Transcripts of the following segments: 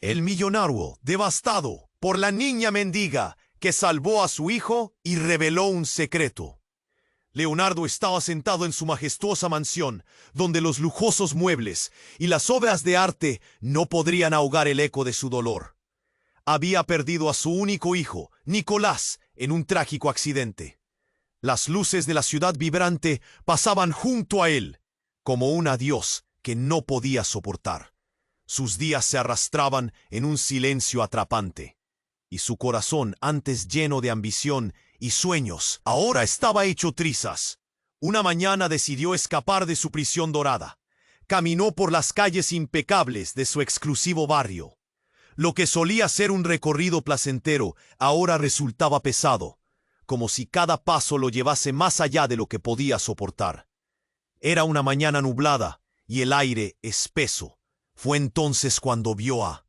El millonario, devastado por la niña mendiga que salvó a su hijo y reveló un secreto. Leonardo estaba sentado en su majestuosa mansión, donde los lujosos muebles y las obras de arte no podrían ahogar el eco de su dolor. Había perdido a su único hijo, Nicolás, en un trágico accidente. Las luces de la ciudad vibrante pasaban junto a él, como un adiós que no podía soportar. Sus días se arrastraban en un silencio atrapante, y su corazón, antes lleno de ambición y sueños, ahora estaba hecho trizas. Una mañana decidió escapar de su prisión dorada. Caminó por las calles impecables de su exclusivo barrio. Lo que solía ser un recorrido placentero, ahora resultaba pesado, como si cada paso lo llevase más allá de lo que podía soportar. Era una mañana nublada y el aire espeso. Fue entonces cuando vio a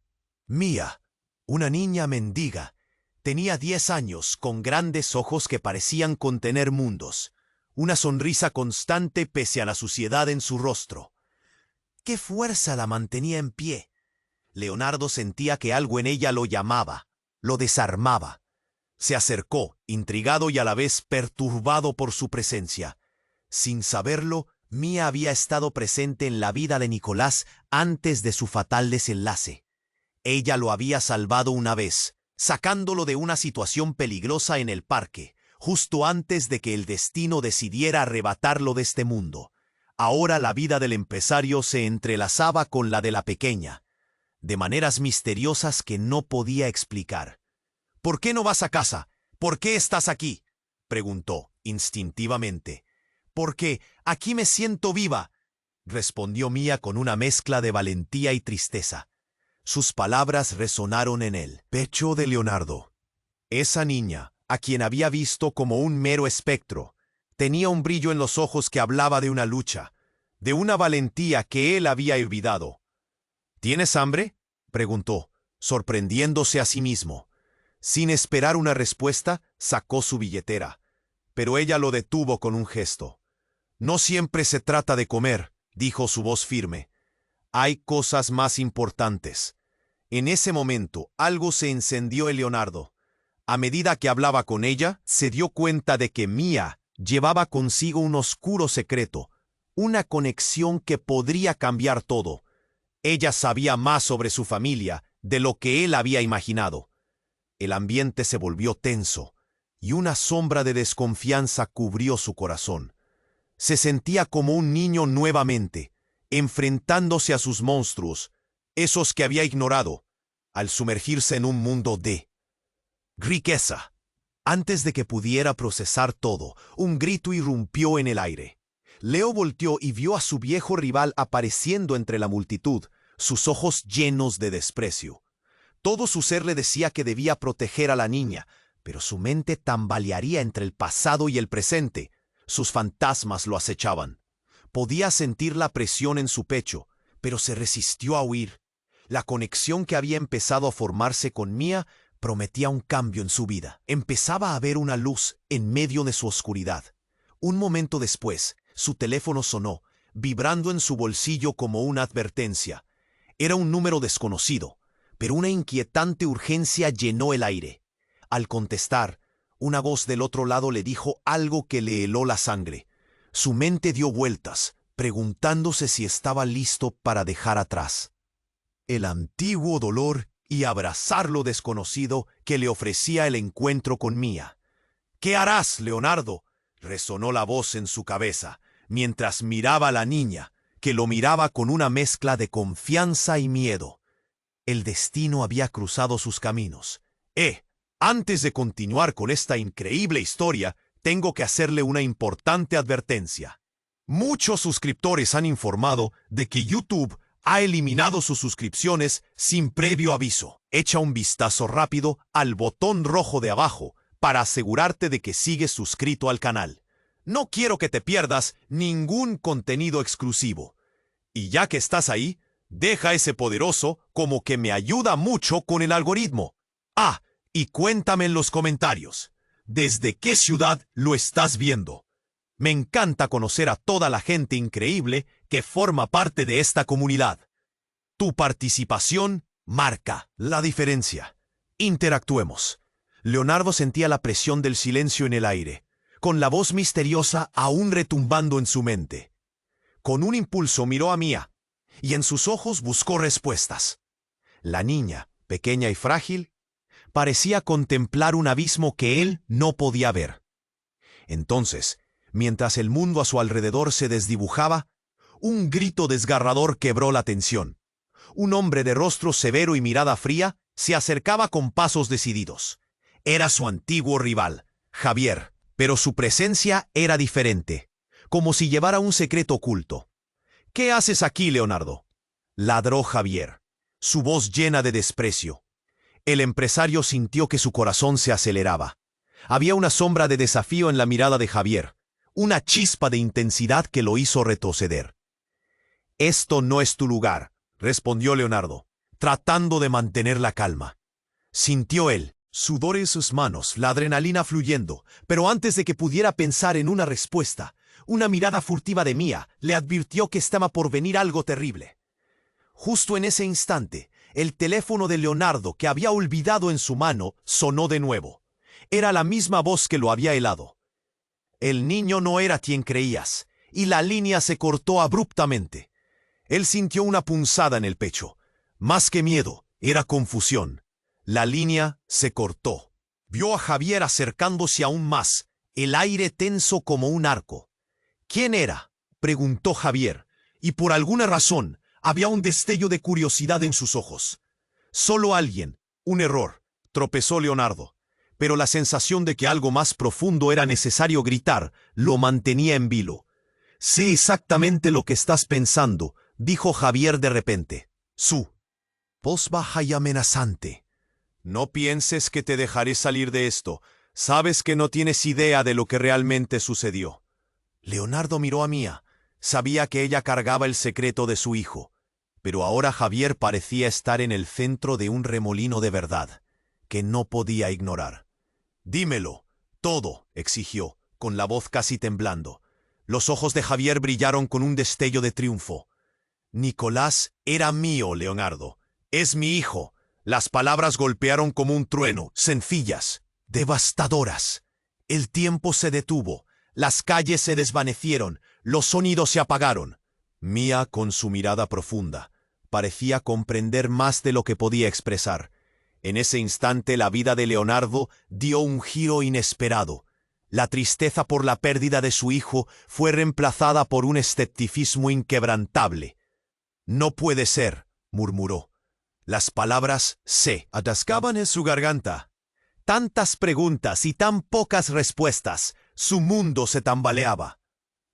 Mía, una niña mendiga. Tenía 10 años, con grandes ojos que parecían contener mundos, una sonrisa constante pese a la suciedad en su rostro. ¿Qué fuerza la mantenía en pie? Leonardo sentía que algo en ella lo llamaba, lo desarmaba. Se acercó, intrigado y a la vez perturbado por su presencia. Sin saberlo, Mía había estado presente en la vida de Nicolás antes de su fatal desenlace. Ella lo había salvado una vez, sacándolo de una situación peligrosa en el parque, justo antes de que el destino decidiera arrebatarlo de este mundo. Ahora la vida del empresario se entrelazaba con la de la pequeña, de maneras misteriosas que no podía explicar. «¿Por qué no vas a casa? ¿Por qué estás aquí?», preguntó instintivamente. «Porque aquí me siento viva», respondió Mía con una mezcla de valentía y tristeza. Sus palabras resonaron en el pecho de Leonardo. Esa niña, a quien había visto como un mero espectro, tenía un brillo en los ojos que hablaba de una lucha, de una valentía que él había olvidado. «¿Tienes hambre?», preguntó, sorprendiéndose a sí mismo. Sin esperar una respuesta, sacó su billetera, pero ella lo detuvo con un gesto. «No siempre se trata de comer», dijo su voz firme. «Hay cosas más importantes». En ese momento, algo se encendió en Leonardo. A medida que hablaba con ella, se dio cuenta de que Mía llevaba consigo un oscuro secreto, una conexión que podría cambiar todo. Ella sabía más sobre su familia de lo que él había imaginado. El ambiente se volvió tenso, y una sombra de desconfianza cubrió su corazón. Se sentía como un niño nuevamente, enfrentándose a sus monstruos, esos que había ignorado, al sumergirse en un mundo de riqueza. Antes de que pudiera procesar todo, un grito irrumpió en el aire. Leo volteó y vio a su viejo rival apareciendo entre la multitud, sus ojos llenos de desprecio. Todo su ser le decía que debía proteger a la niña, pero su mente tambalearía entre el pasado y el presente. Sus fantasmas lo acechaban. Podía sentir la presión en su pecho, pero se resistió a huir. La conexión que había empezado a formarse con Mía prometía un cambio en su vida. Empezaba a ver una luz en medio de su oscuridad. Un momento después, su teléfono sonó, vibrando en su bolsillo como una advertencia. Era un número desconocido, pero una inquietante urgencia llenó el aire. Al contestar, una voz del otro lado le dijo algo que le heló la sangre. Su mente dio vueltas, preguntándose si estaba listo para dejar atrás el antiguo dolor y abrazar lo desconocido que le ofrecía el encuentro con Mía. «¿Qué harás, Leonardo?», resonó la voz en su cabeza, mientras miraba a la niña, que lo miraba con una mezcla de confianza y miedo. El destino había cruzado sus caminos. Antes de continuar con esta increíble historia, tengo que hacerle una importante advertencia. Muchos suscriptores han informado de que YouTube ha eliminado sus suscripciones sin previo aviso. Echa un vistazo rápido al botón rojo de abajo para asegurarte de que sigues suscrito al canal. No quiero que te pierdas ningún contenido exclusivo. Y ya que estás ahí, deja ese poderoso como que me ayuda mucho con el algoritmo. Y cuéntame en los comentarios, ¿desde qué ciudad lo estás viendo? Me encanta conocer a toda la gente increíble que forma parte de esta comunidad. Tu participación marca la diferencia. Interactuemos. Leonardo sentía la presión del silencio en el aire, con la voz misteriosa aún retumbando en su mente. Con un impulso miró a Mía, y en sus ojos buscó respuestas. La niña, pequeña y frágil, parecía contemplar un abismo que él no podía ver. Entonces, mientras el mundo a su alrededor se desdibujaba, un grito desgarrador quebró la tensión. Un hombre de rostro severo y mirada fría se acercaba con pasos decididos. Era su antiguo rival, Javier, pero su presencia era diferente, como si llevara un secreto oculto. «¿Qué haces aquí, Leonardo?», ladró Javier, su voz llena de desprecio. El empresario sintió que su corazón se aceleraba. Había una sombra de desafío en la mirada de Javier, una chispa de intensidad que lo hizo retroceder. «Esto no es tu lugar», respondió Leonardo, tratando de mantener la calma. Sintió él, sudor en sus manos, la adrenalina fluyendo, pero antes de que pudiera pensar en una respuesta, una mirada furtiva de Mía le advirtió que estaba por venir algo terrible. Justo en ese instante, el teléfono de Leonardo, que había olvidado en su mano, sonó de nuevo. Era la misma voz que lo había helado. El niño no era quien creías, y la línea se cortó abruptamente. Él sintió una punzada en el pecho. Más que miedo, era confusión. La línea se cortó. Vio a Javier acercándose aún más, el aire tenso como un arco. «¿Quién era?», preguntó Javier, y por alguna razón había un destello de curiosidad en sus ojos. «Solo alguien, un error», tropezó Leonardo, pero la sensación de que algo más profundo era necesario gritar lo mantenía en vilo. «Sé exactamente lo que estás pensando», dijo Javier de repente. Su voz baja y amenazante. «No pienses que te dejaré salir de esto. Sabes que no tienes idea de lo que realmente sucedió». Leonardo miró a Mía. Sabía que ella cargaba el secreto de su hijo. Pero ahora Javier parecía estar en el centro de un remolino de verdad, que no podía ignorar. «Dímelo, todo», exigió, con la voz casi temblando. Los ojos de Javier brillaron con un destello de triunfo. «Nicolás era mío, Leonardo. Es mi hijo». Las palabras golpearon como un trueno, sencillas, devastadoras. El tiempo se detuvo, las calles se desvanecieron, los sonidos se apagaron. Mía, con su mirada profunda, parecía comprender más de lo que podía expresar. En ese instante la vida de Leonardo dio un giro inesperado. La tristeza por la pérdida de su hijo fue reemplazada por un escepticismo inquebrantable. «No puede ser», murmuró. Las palabras se atascaban en su garganta. Tantas preguntas y tan pocas respuestas, su mundo se tambaleaba.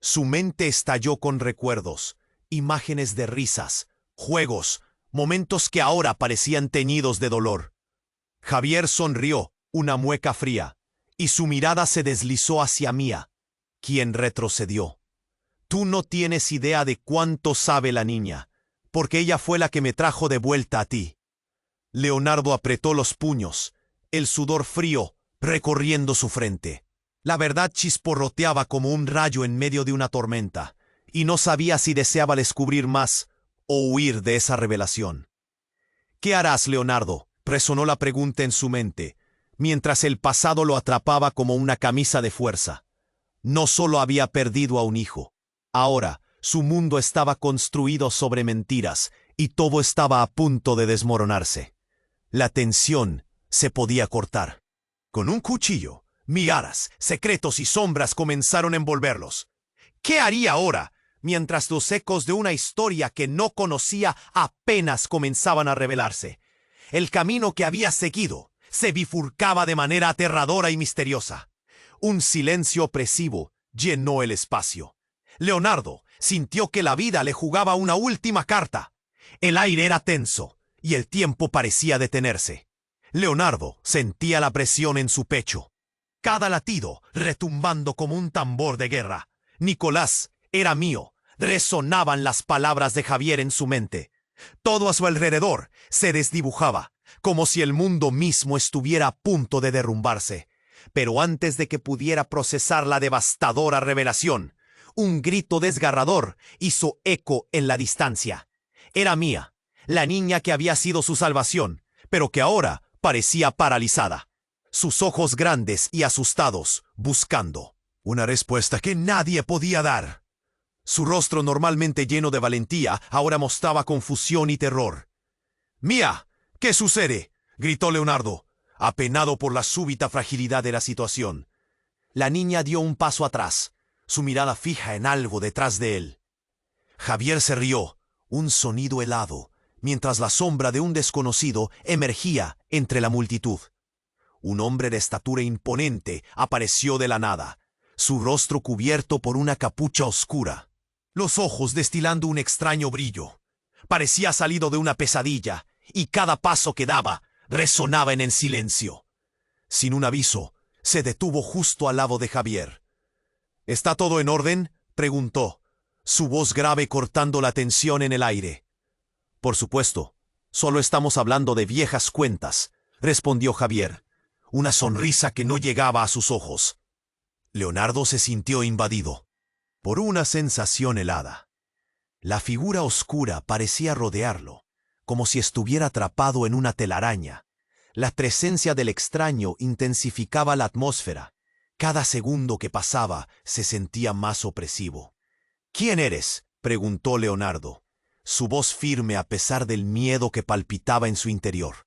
Su mente estalló con recuerdos, imágenes de risas, juegos, momentos que ahora parecían teñidos de dolor. Javier sonrió, una mueca fría, y su mirada se deslizó hacia Mía, quien retrocedió. «Tú no tienes idea de cuánto sabe la niña, porque ella fue la que me trajo de vuelta a ti». Leonardo apretó los puños, el sudor frío recorriendo su frente. La verdad chisporroteaba como un rayo en medio de una tormenta, y no sabía si deseaba descubrir más o huir de esa revelación. «¿Qué harás, Leonardo?», resonó la pregunta en su mente, mientras el pasado lo atrapaba como una camisa de fuerza. No solo había perdido a un hijo, ahora su mundo estaba construido sobre mentiras y todo estaba a punto de desmoronarse. La tensión se podía cortar. Con un cuchillo, miradas, secretos y sombras comenzaron a envolverlos. ¿Qué haría ahora, mientras los ecos de una historia que no conocía apenas comenzaban a revelarse? El camino que había seguido se bifurcaba de manera aterradora y misteriosa. Un silencio opresivo llenó el espacio. Leonardo sintió que la vida le jugaba una última carta. El aire era tenso y el tiempo parecía detenerse. Leonardo sentía la presión en su pecho, cada latido retumbando como un tambor de guerra. «Nicolás era mío», resonaban las palabras de Javier en su mente. Todo a su alrededor se desdibujaba, como si el mundo mismo estuviera a punto de derrumbarse. Pero antes de que pudiera procesar la devastadora revelación, un grito desgarrador hizo eco en la distancia. Era Mía, la niña que había sido su salvación, pero que ahora parecía paralizada, sus ojos grandes y asustados, buscando una respuesta que nadie podía dar. Su rostro normalmente lleno de valentía ahora mostraba confusión y terror. «Mía, ¿qué sucede?», gritó Leonardo, apenado por la súbita fragilidad de la situación. La niña dio un paso atrás, su mirada fija en algo detrás de él. Javier se rió, un sonido helado, mientras la sombra de un desconocido emergía entre la multitud. Un hombre de estatura imponente apareció de la nada, su rostro cubierto por una capucha oscura, los ojos destilando un extraño brillo. Parecía salido de una pesadilla, y cada paso que daba resonaba en el silencio. Sin un aviso, se detuvo justo al lado de Javier. «¿Está todo en orden?», preguntó, su voz grave cortando la tensión en el aire. «Por supuesto, solo estamos hablando de viejas cuentas», respondió Javier, una sonrisa que no llegaba a sus ojos. Leonardo se sintió invadido por una sensación helada. La figura oscura parecía rodearlo, como si estuviera atrapado en una telaraña. La presencia del extraño intensificaba la atmósfera. Cada segundo que pasaba se sentía más opresivo. «¿Quién eres?», preguntó Leonardo, su voz firme a pesar del miedo que palpitaba en su interior.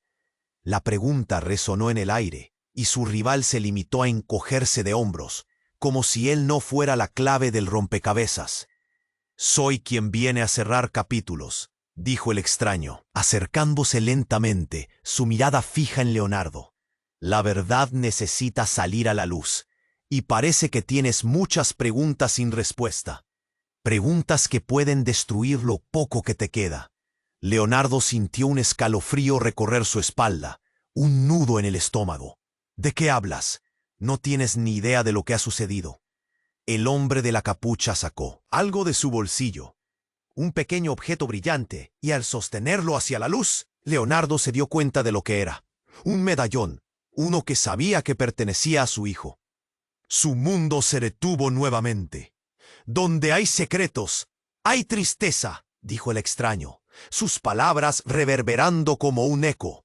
La pregunta resonó en el aire, y su rival se limitó a encogerse de hombros, como si él no fuera la clave del rompecabezas. «Soy quien viene a cerrar capítulos», dijo el extraño, acercándose lentamente, su mirada fija en Leonardo. «La verdad necesita salir a la luz, y parece que tienes muchas preguntas sin respuesta. Preguntas que pueden destruir lo poco que te queda». Leonardo sintió un escalofrío recorrer su espalda, un nudo en el estómago. «¿De qué hablas? No tienes ni idea de lo que ha sucedido». El hombre de la capucha sacó algo de su bolsillo, un pequeño objeto brillante, y al sostenerlo hacia la luz, Leonardo se dio cuenta de lo que era. Un medallón, uno que sabía que pertenecía a su hijo. Su mundo se detuvo nuevamente. «Donde hay secretos, hay tristeza», dijo el extraño, sus palabras reverberando como un eco.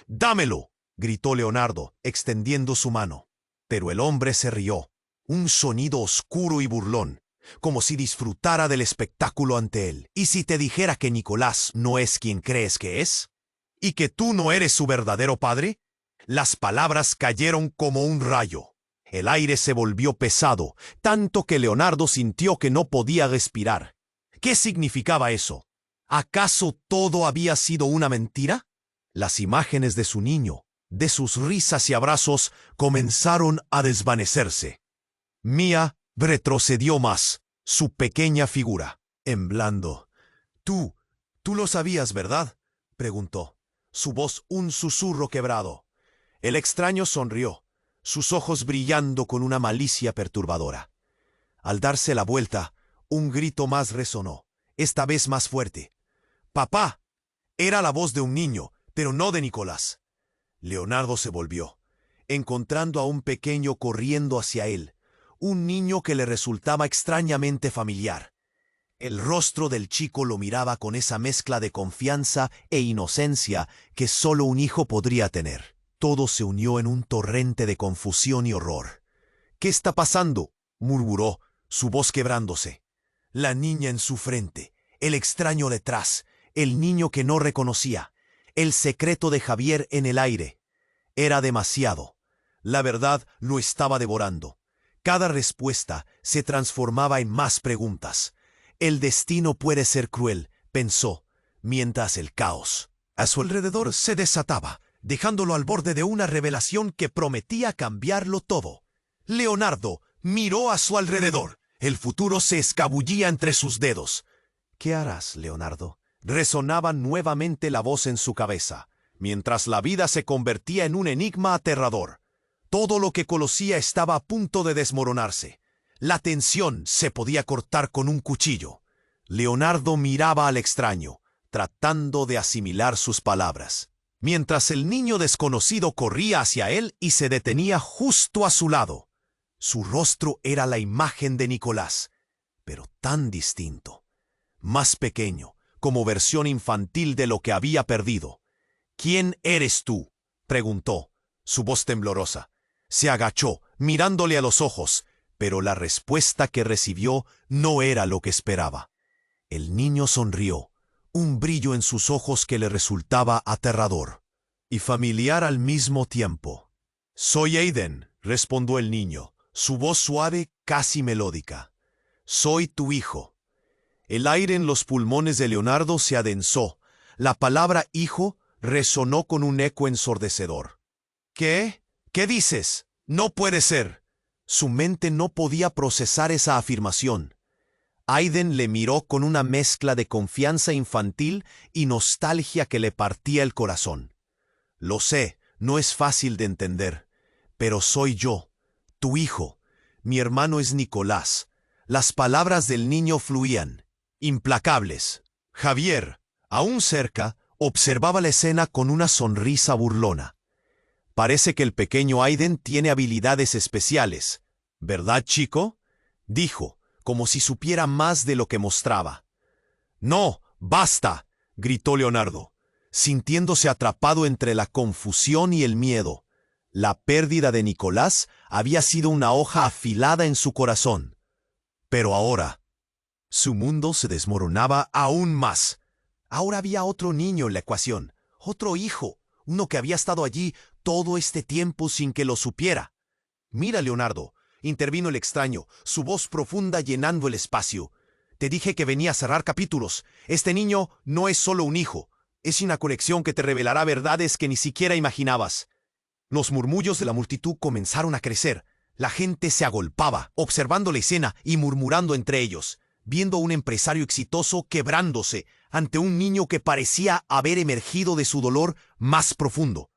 «Dámelo», gritó Leonardo, extendiendo su mano. Pero el hombre se rió, un sonido oscuro y burlón, como si disfrutara del espectáculo ante él. «¿Y si te dijera que Nicolás no es quien crees que es? ¿Y que tú no eres su verdadero padre?». Las palabras cayeron como un rayo. El aire se volvió pesado, tanto que Leonardo sintió que no podía respirar. ¿Qué significaba eso? ¿Acaso todo había sido una mentira? Las imágenes de su niño, de sus risas y abrazos, comenzaron a desvanecerse. Mía retrocedió más, su pequeña figura, temblando. «Tú lo sabías, ¿verdad?», preguntó, su voz un susurro quebrado. El extraño sonrió, sus ojos brillando con una malicia perturbadora. Al darse la vuelta, un grito más resonó, esta vez más fuerte. «¡Papá!». Era la voz de un niño, pero no de Nicolás. Leonardo se volvió, encontrando a un pequeño corriendo hacia él, un niño que le resultaba extrañamente familiar. El rostro del chico lo miraba con esa mezcla de confianza e inocencia que solo un hijo podría tener. Todo se unió en un torrente de confusión y horror. «¿Qué está pasando?», murmuró, su voz quebrándose. La niña en su frente, el extraño detrás, el niño que no reconocía, el secreto de Javier en el aire. Era demasiado. La verdad lo estaba devorando. Cada respuesta se transformaba en más preguntas. El destino puede ser cruel, pensó, mientras el caos a su alrededor se desataba, dejándolo al borde de una revelación que prometía cambiarlo todo. Leonardo miró a su alrededor. El futuro se escabullía entre sus dedos. «¿Qué harás, Leonardo?», resonaba nuevamente la voz en su cabeza, mientras la vida se convertía en un enigma aterrador. Todo lo que conocía estaba a punto de desmoronarse. La tensión se podía cortar con un cuchillo. Leonardo miraba al extraño, tratando de asimilar sus palabras, mientras el niño desconocido corría hacia él y se detenía justo a su lado. Su rostro era la imagen de Nicolás, pero tan distinto, más pequeño, como versión infantil de lo que había perdido. «¿Quién eres tú?», preguntó, su voz temblorosa. Se agachó, mirándole a los ojos, pero la respuesta que recibió no era lo que esperaba. El niño sonrió, un brillo en sus ojos que le resultaba aterrador y familiar al mismo tiempo. «Soy Aiden», respondió el niño, su voz suave, casi melódica. «Soy tu hijo». El aire en los pulmones de Leonardo se adensó. La palabra hijo resonó con un eco ensordecedor. «¿Qué? ¿Qué dices? No puede ser». Su mente no podía procesar esa afirmación. Aiden le miró con una mezcla de confianza infantil y nostalgia que le partía el corazón. «Lo sé, no es fácil de entender, pero soy yo, tu hijo. Mi hermano es Nicolás». Las palabras del niño fluían, implacables. Javier, aún cerca, observaba la escena con una sonrisa burlona. «Parece que el pequeño Aiden tiene habilidades especiales, ¿verdad, chico?», dijo, como si supiera más de lo que mostraba. «No, basta», gritó Leonardo, sintiéndose atrapado entre la confusión y el miedo. La pérdida de Nicolás había sido una hoja afilada en su corazón. Pero ahora, su mundo se desmoronaba aún más. Ahora había otro niño en la ecuación, otro hijo, uno que había estado allí todo este tiempo sin que lo supiera. «Mira, Leonardo», intervino el extraño, su voz profunda llenando el espacio. «Te dije que venía a cerrar capítulos. Este niño no es solo un hijo, es una conexión que te revelará verdades que ni siquiera imaginabas». Los murmullos de la multitud comenzaron a crecer. La gente se agolpaba, observando la escena y murmurando entre ellos, viendo a un empresario exitoso quebrándose ante un niño que parecía haber emergido de su dolor más profundo.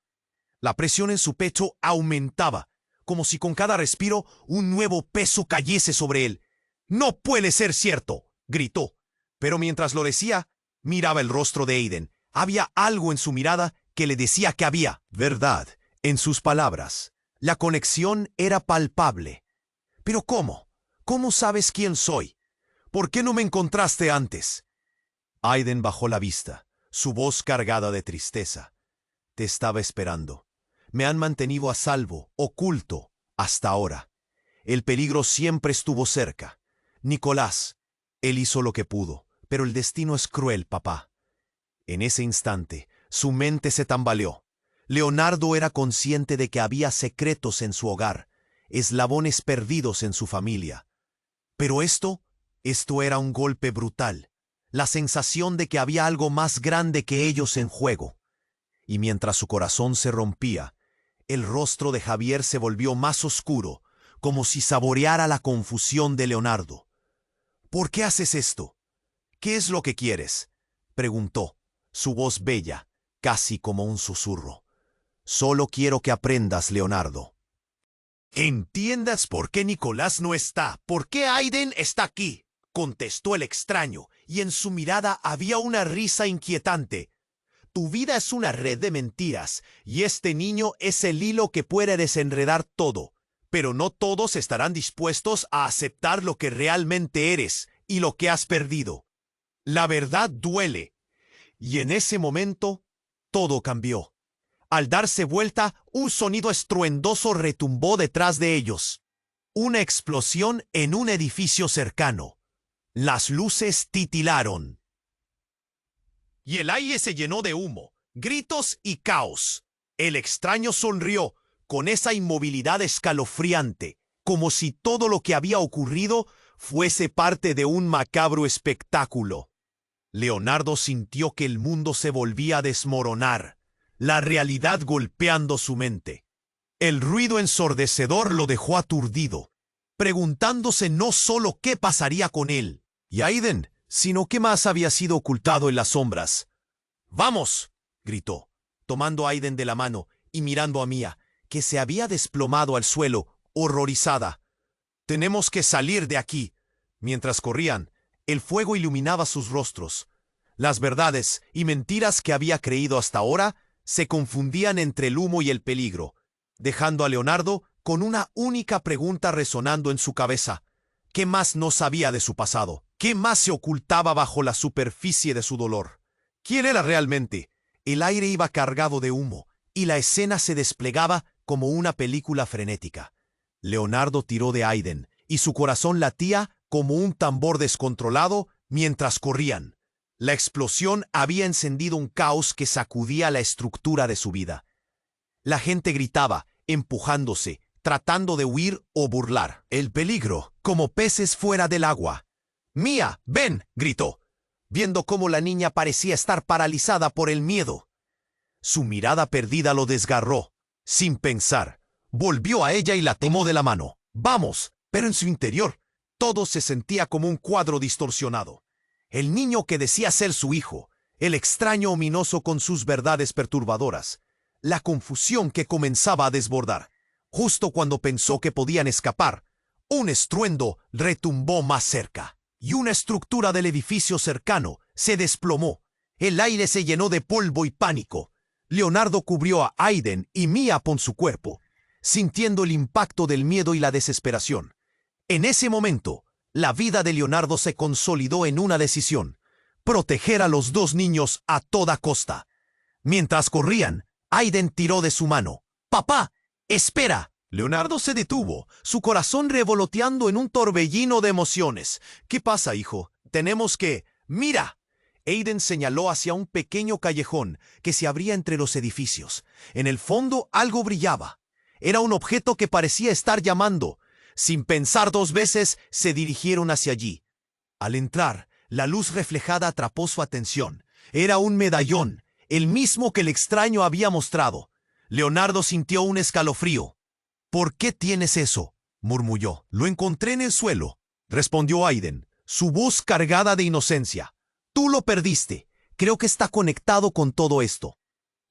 La presión en su pecho aumentaba, como si con cada respiro un nuevo peso cayese sobre él. «No puede ser cierto», gritó. Pero mientras lo decía, miraba el rostro de Aiden. Había algo en su mirada que le decía que había verdad en sus palabras. La conexión era palpable. «¿Pero cómo? ¿Cómo sabes quién soy? ¿Por qué no me encontraste antes?». Aiden bajó la vista, su voz cargada de tristeza. «Te estaba esperando. Me han mantenido a salvo, oculto, hasta ahora. El peligro siempre estuvo cerca. Nicolás, él hizo lo que pudo, pero el destino es cruel, papá». En ese instante, su mente se tambaleó. Leonardo era consciente de que había secretos en su hogar, eslabones perdidos en su familia. Pero esto era un golpe brutal, la sensación de que había algo más grande que ellos en juego. Y mientras su corazón se rompía, el rostro de Javier se volvió más oscuro, como si saboreara la confusión de Leonardo. «¿Por qué haces esto? ¿Qué es lo que quieres?», preguntó, su voz bella, casi como un susurro. «Solo quiero que aprendas, Leonardo. Entiendas por qué Nicolás no está, por qué Aiden está aquí», contestó el extraño, y en su mirada había una risa inquietante. «Tu vida es una red de mentiras, y este niño es el hilo que puede desenredar todo. Pero no todos estarán dispuestos a aceptar lo que realmente eres y lo que has perdido. La verdad duele». Y en ese momento, todo cambió. Al darse vuelta, un sonido estruendoso retumbó detrás de ellos. Una explosión en un edificio cercano. Las luces titilaron. Y el aire se llenó de humo, gritos y caos. El extraño sonrió, con esa inmovilidad escalofriante, como si todo lo que había ocurrido fuese parte de un macabro espectáculo. Leonardo sintió que el mundo se volvía a desmoronar, la realidad golpeando su mente. El ruido ensordecedor lo dejó aturdido, preguntándose no solo qué pasaría con él y Aiden, sino qué más había sido ocultado en las sombras. «¡Vamos!», gritó, tomando a Aiden de la mano y mirando a Mia, que se había desplomado al suelo, horrorizada. «Tenemos que salir de aquí». Mientras corrían, el fuego iluminaba sus rostros. Las verdades y mentiras que había creído hasta ahora se confundían entre el humo y el peligro, dejando a Leonardo con una única pregunta resonando en su cabeza. ¿Qué más no sabía de su pasado? ¿Qué más se ocultaba bajo la superficie de su dolor? ¿Quién era realmente? El aire iba cargado de humo, y la escena se desplegaba como una película frenética. Leonardo tiró de Aiden, y su corazón latía como un tambor descontrolado mientras corrían. La explosión había encendido un caos que sacudía la estructura de su vida. La gente gritaba, empujándose, tratando de huir o burlar. El peligro, como peces fuera del agua. «Mía, ven», gritó, viendo cómo la niña parecía estar paralizada por el miedo. Su mirada perdida lo desgarró. Sin pensar, volvió a ella y la tomó de la mano. «Vamos», pero en su interior, todo se sentía como un cuadro distorsionado. El niño que decía ser su hijo, el extraño ominoso con sus verdades perturbadoras, la confusión que comenzaba a desbordar. Justo cuando pensó que podían escapar, un estruendo retumbó más cerca, y una estructura del edificio cercano se desplomó. El aire se llenó de polvo y pánico. Leonardo cubrió a Aiden y Mía con su cuerpo, sintiendo el impacto del miedo y la desesperación. En ese momento, la vida de Leonardo se consolidó en una decisión: proteger a los dos niños a toda costa. Mientras corrían, Aiden tiró de su mano. «¡Papá! ¡Espera!». Leonardo se detuvo, su corazón revoloteando en un torbellino de emociones. «¿Qué pasa, hijo? Tenemos que...». «¡Mira!». Aiden señaló hacia un pequeño callejón que se abría entre los edificios. En el fondo algo brillaba. Era un objeto que parecía estar llamando. Sin pensar dos veces, se dirigieron hacia allí. Al entrar, la luz reflejada atrapó su atención. Era un medallón, el mismo que el extraño había mostrado. Leonardo sintió un escalofrío. «¿Por qué tienes eso?», murmulló. «Lo encontré en el suelo», respondió Aiden, su voz cargada de inocencia. «Tú lo perdiste. Creo que está conectado con todo esto».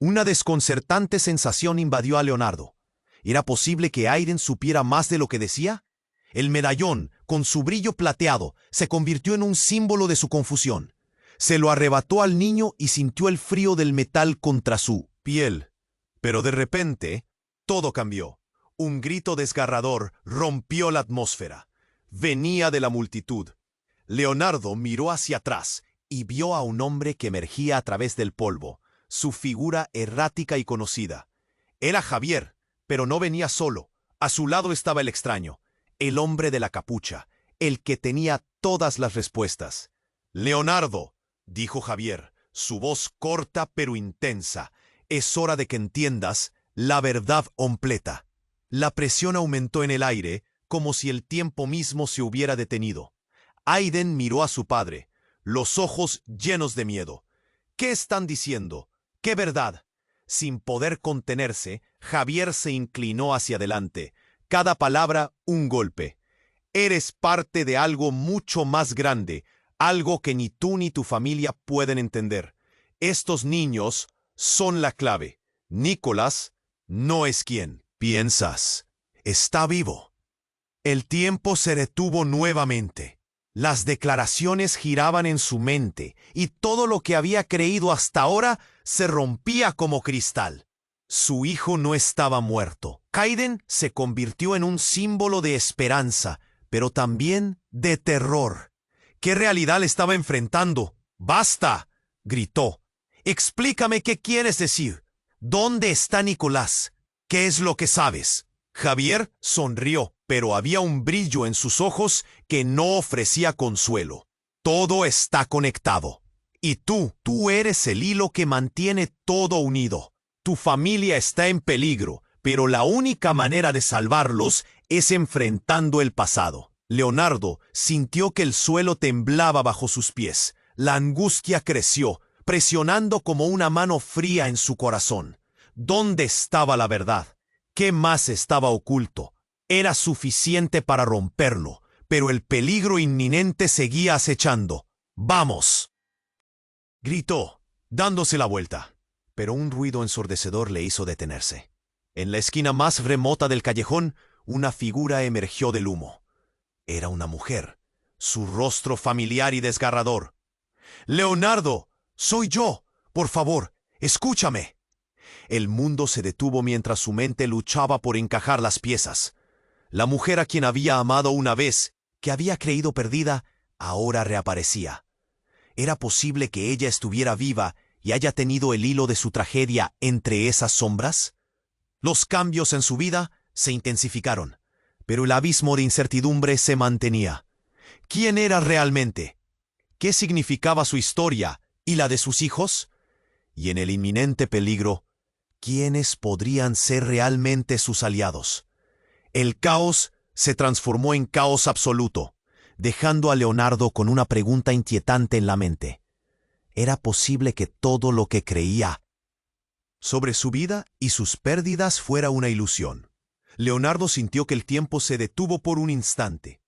Una desconcertante sensación invadió a Leonardo. ¿Era posible que Aiden supiera más de lo que decía? El medallón, con su brillo plateado, se convirtió en un símbolo de su confusión. Se lo arrebató al niño y sintió el frío del metal contra su piel. Pero de repente, todo cambió. Un grito desgarrador rompió la atmósfera. Venía de la multitud. Leonardo miró hacia atrás y vio a un hombre que emergía a través del polvo, su figura errática y conocida. Era Javier, pero no venía solo. A su lado estaba el extraño, el hombre de la capucha, el que tenía todas las respuestas. «Leonardo», dijo Javier, su voz corta pero intensa, «es hora de que entiendas la verdad completa». La presión aumentó en el aire, como si el tiempo mismo se hubiera detenido. Aiden miró a su padre, los ojos llenos de miedo. «¿Qué están diciendo? ¿Qué verdad?». Sin poder contenerse, Javier se inclinó hacia adelante. Cada palabra un golpe. «Eres parte de algo mucho más grande, algo que ni tú ni tu familia pueden entender. Estos niños son la clave. Nicolás no es quien piensas. Está vivo». El tiempo se detuvo nuevamente. Las declaraciones giraban en su mente, y todo lo que había creído hasta ahora se rompía como cristal. Su hijo no estaba muerto. Aiden se convirtió en un símbolo de esperanza, pero también de terror. ¿Qué realidad le estaba enfrentando? «¡Basta!», gritó. «Explícame qué quieres decir. ¿Dónde está Nicolás? ¿Qué es lo que sabes?». Javier sonrió, pero había un brillo en sus ojos que no ofrecía consuelo. «Todo está conectado. Y tú eres el hilo que mantiene todo unido. Tu familia está en peligro, pero la única manera de salvarlos es enfrentando el pasado». Leonardo sintió que el suelo temblaba bajo sus pies. La angustia creció, presionando como una mano fría en su corazón. ¿Dónde estaba la verdad? ¿Qué más estaba oculto? Era suficiente para romperlo, pero el peligro inminente seguía acechando. «¡Vamos!», gritó, dándose la vuelta. Pero un ruido ensordecedor le hizo detenerse. En la esquina más remota del callejón, una figura emergió del humo. Era una mujer, su rostro familiar y desgarrador. «Leonardo, soy yo. Por favor, escúchame». El mundo se detuvo mientras su mente luchaba por encajar las piezas. La mujer a quien había amado una vez, que había creído perdida, ahora reaparecía. ¿Era posible que ella estuviera viva y haya tenido el hilo de su tragedia entre esas sombras? Los cambios en su vida se intensificaron, pero el abismo de incertidumbre se mantenía. ¿Quién era realmente? ¿Qué significaba su historia y la de sus hijos? Y en el inminente peligro, ¿quiénes podrían ser realmente sus aliados? El caos se transformó en caos absoluto, dejando a Leonardo con una pregunta inquietante en la mente. ¿Era posible que todo lo que creía sobre su vida y sus pérdidas fuera una ilusión? Leonardo sintió que el tiempo se detuvo por un instante.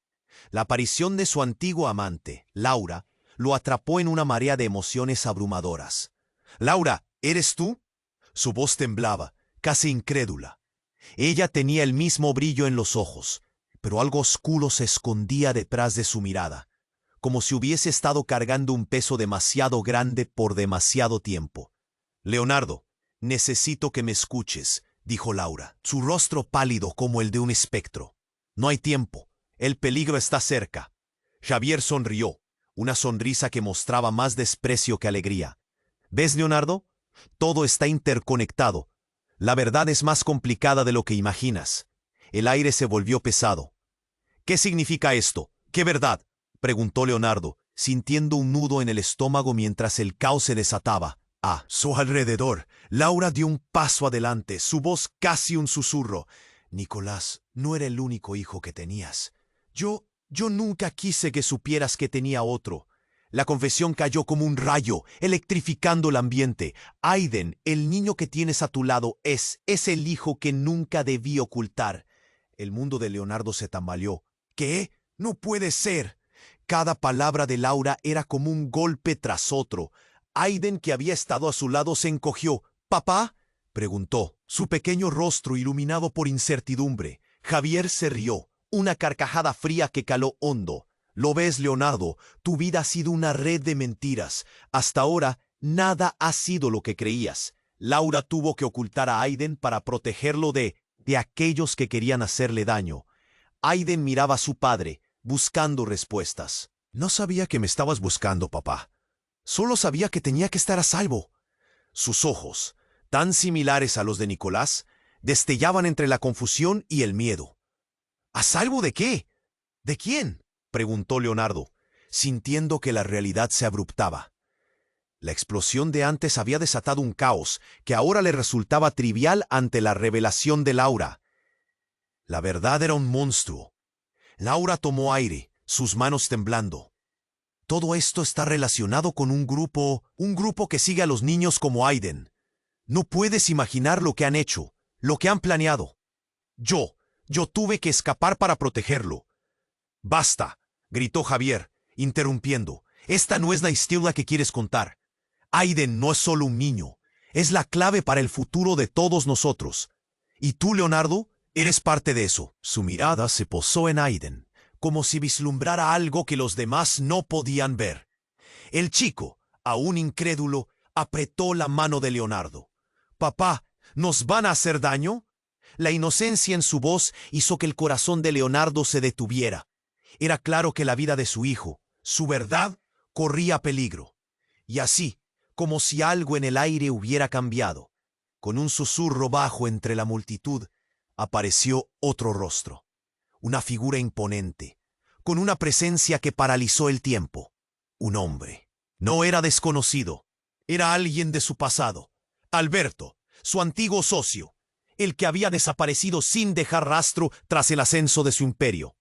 La aparición de su antiguo amante, Laura, lo atrapó en una marea de emociones abrumadoras. «Laura, ¿eres tú?». Su voz temblaba, casi incrédula. Ella tenía el mismo brillo en los ojos, pero algo oscuro se escondía detrás de su mirada, como si hubiese estado cargando un peso demasiado grande por demasiado tiempo. «Leonardo, necesito que me escuches», dijo Laura, su rostro pálido como el de un espectro. «No hay tiempo. El peligro está cerca». Javier sonrió, una sonrisa que mostraba más desprecio que alegría. «¿Ves, Leonardo? Todo está interconectado. La verdad es más complicada de lo que imaginas». El aire se volvió pesado. «¿Qué significa esto? ¿Qué verdad?», preguntó Leonardo, sintiendo un nudo en el estómago mientras el caos se desataba. A su alrededor, Laura dio un paso adelante, su voz casi un susurro. «Nicolás, no era el único hijo que tenías. Yo nunca quise que supieras que tenía otro». La confesión cayó como un rayo, electrificando el ambiente. «Aiden, el niño que tienes a tu lado es el hijo que nunca debí ocultar». El mundo de Leonardo se tambaleó. «¿Qué? No puede ser». Cada palabra de Laura era como un golpe tras otro. Aiden, que había estado a su lado, se encogió. «¿Papá?», preguntó, su pequeño rostro iluminado por incertidumbre. Javier se rió, una carcajada fría que caló hondo. «Lo ves, Leonardo, tu vida ha sido una red de mentiras. Hasta ahora, nada ha sido lo que creías. Laura tuvo que ocultar a Aiden para protegerlo de aquellos que querían hacerle daño». Aiden miraba a su padre, buscando respuestas. «No sabía que me estabas buscando, papá. Solo sabía que tenía que estar a salvo». Sus ojos, tan similares a los de Nicolás, destellaban entre la confusión y el miedo. «¿A salvo de qué? ¿De quién?», preguntó Leonardo, sintiendo que la realidad se abruptaba. La explosión de antes había desatado un caos que ahora le resultaba trivial ante la revelación de Laura. La verdad era un monstruo. Laura tomó aire, sus manos temblando. «Todo esto está relacionado con un grupo que sigue a los niños como Aiden. No puedes imaginar lo que han hecho, lo que han planeado. Yo tuve que escapar para protegerlo». «Basta», gritó Javier, interrumpiendo. «Esta no es la historia que quieres contar. Aiden no es solo un niño, es la clave para el futuro de todos nosotros. Y tú, Leonardo, eres parte de eso». Su mirada se posó en Aiden, como si vislumbrara algo que los demás no podían ver. El chico, aún incrédulo, apretó la mano de Leonardo. «Papá, ¿nos van a hacer daño?». La inocencia en su voz hizo que el corazón de Leonardo se detuviera. Era claro que la vida de su hijo, su verdad, corría peligro. Y así, como si algo en el aire hubiera cambiado, con un susurro bajo entre la multitud, apareció otro rostro. Una figura imponente, con una presencia que paralizó el tiempo. Un hombre. No era desconocido. Era alguien de su pasado. Alberto, su antiguo socio, el que había desaparecido sin dejar rastro tras el ascenso de su imperio.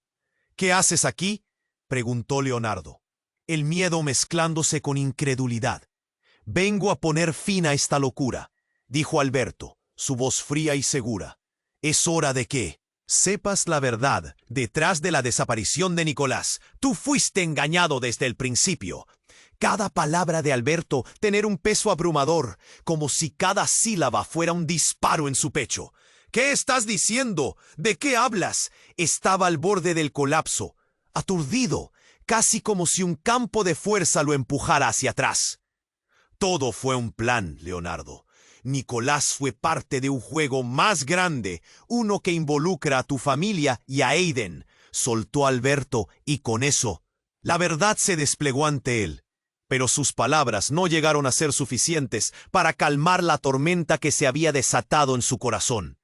«¿Qué haces aquí?», preguntó Leonardo, el miedo mezclándose con incredulidad. «Vengo a poner fin a esta locura», dijo Alberto, su voz fría y segura. «Es hora de que sepas la verdad detrás de la desaparición de Nicolás. Tú fuiste engañado desde el principio». Cada palabra de Alberto tenía un peso abrumador, como si cada sílaba fuera un disparo en su pecho. «¿Qué estás diciendo? ¿De qué hablas?». Estaba al borde del colapso, aturdido, casi como si un campo de fuerza lo empujara hacia atrás. «Todo fue un plan, Leonardo. Nicolás fue parte de un juego más grande, uno que involucra a tu familia y a Aiden», soltó Alberto, y con eso La verdad se desplegó ante él, pero sus palabras no llegaron a ser suficientes para calmar la tormenta que se había desatado en su corazón.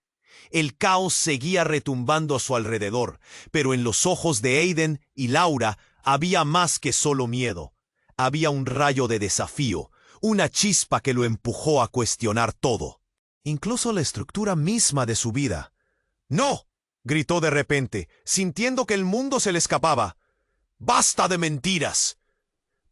El caos seguía retumbando a su alrededor, pero en los ojos de Aiden y Laura había más que solo miedo. Había un rayo de desafío, una chispa que lo empujó a cuestionar todo, incluso la estructura misma de su vida. ¡No!, gritó de repente, sintiendo que el mundo se le escapaba. ¡Basta de mentiras!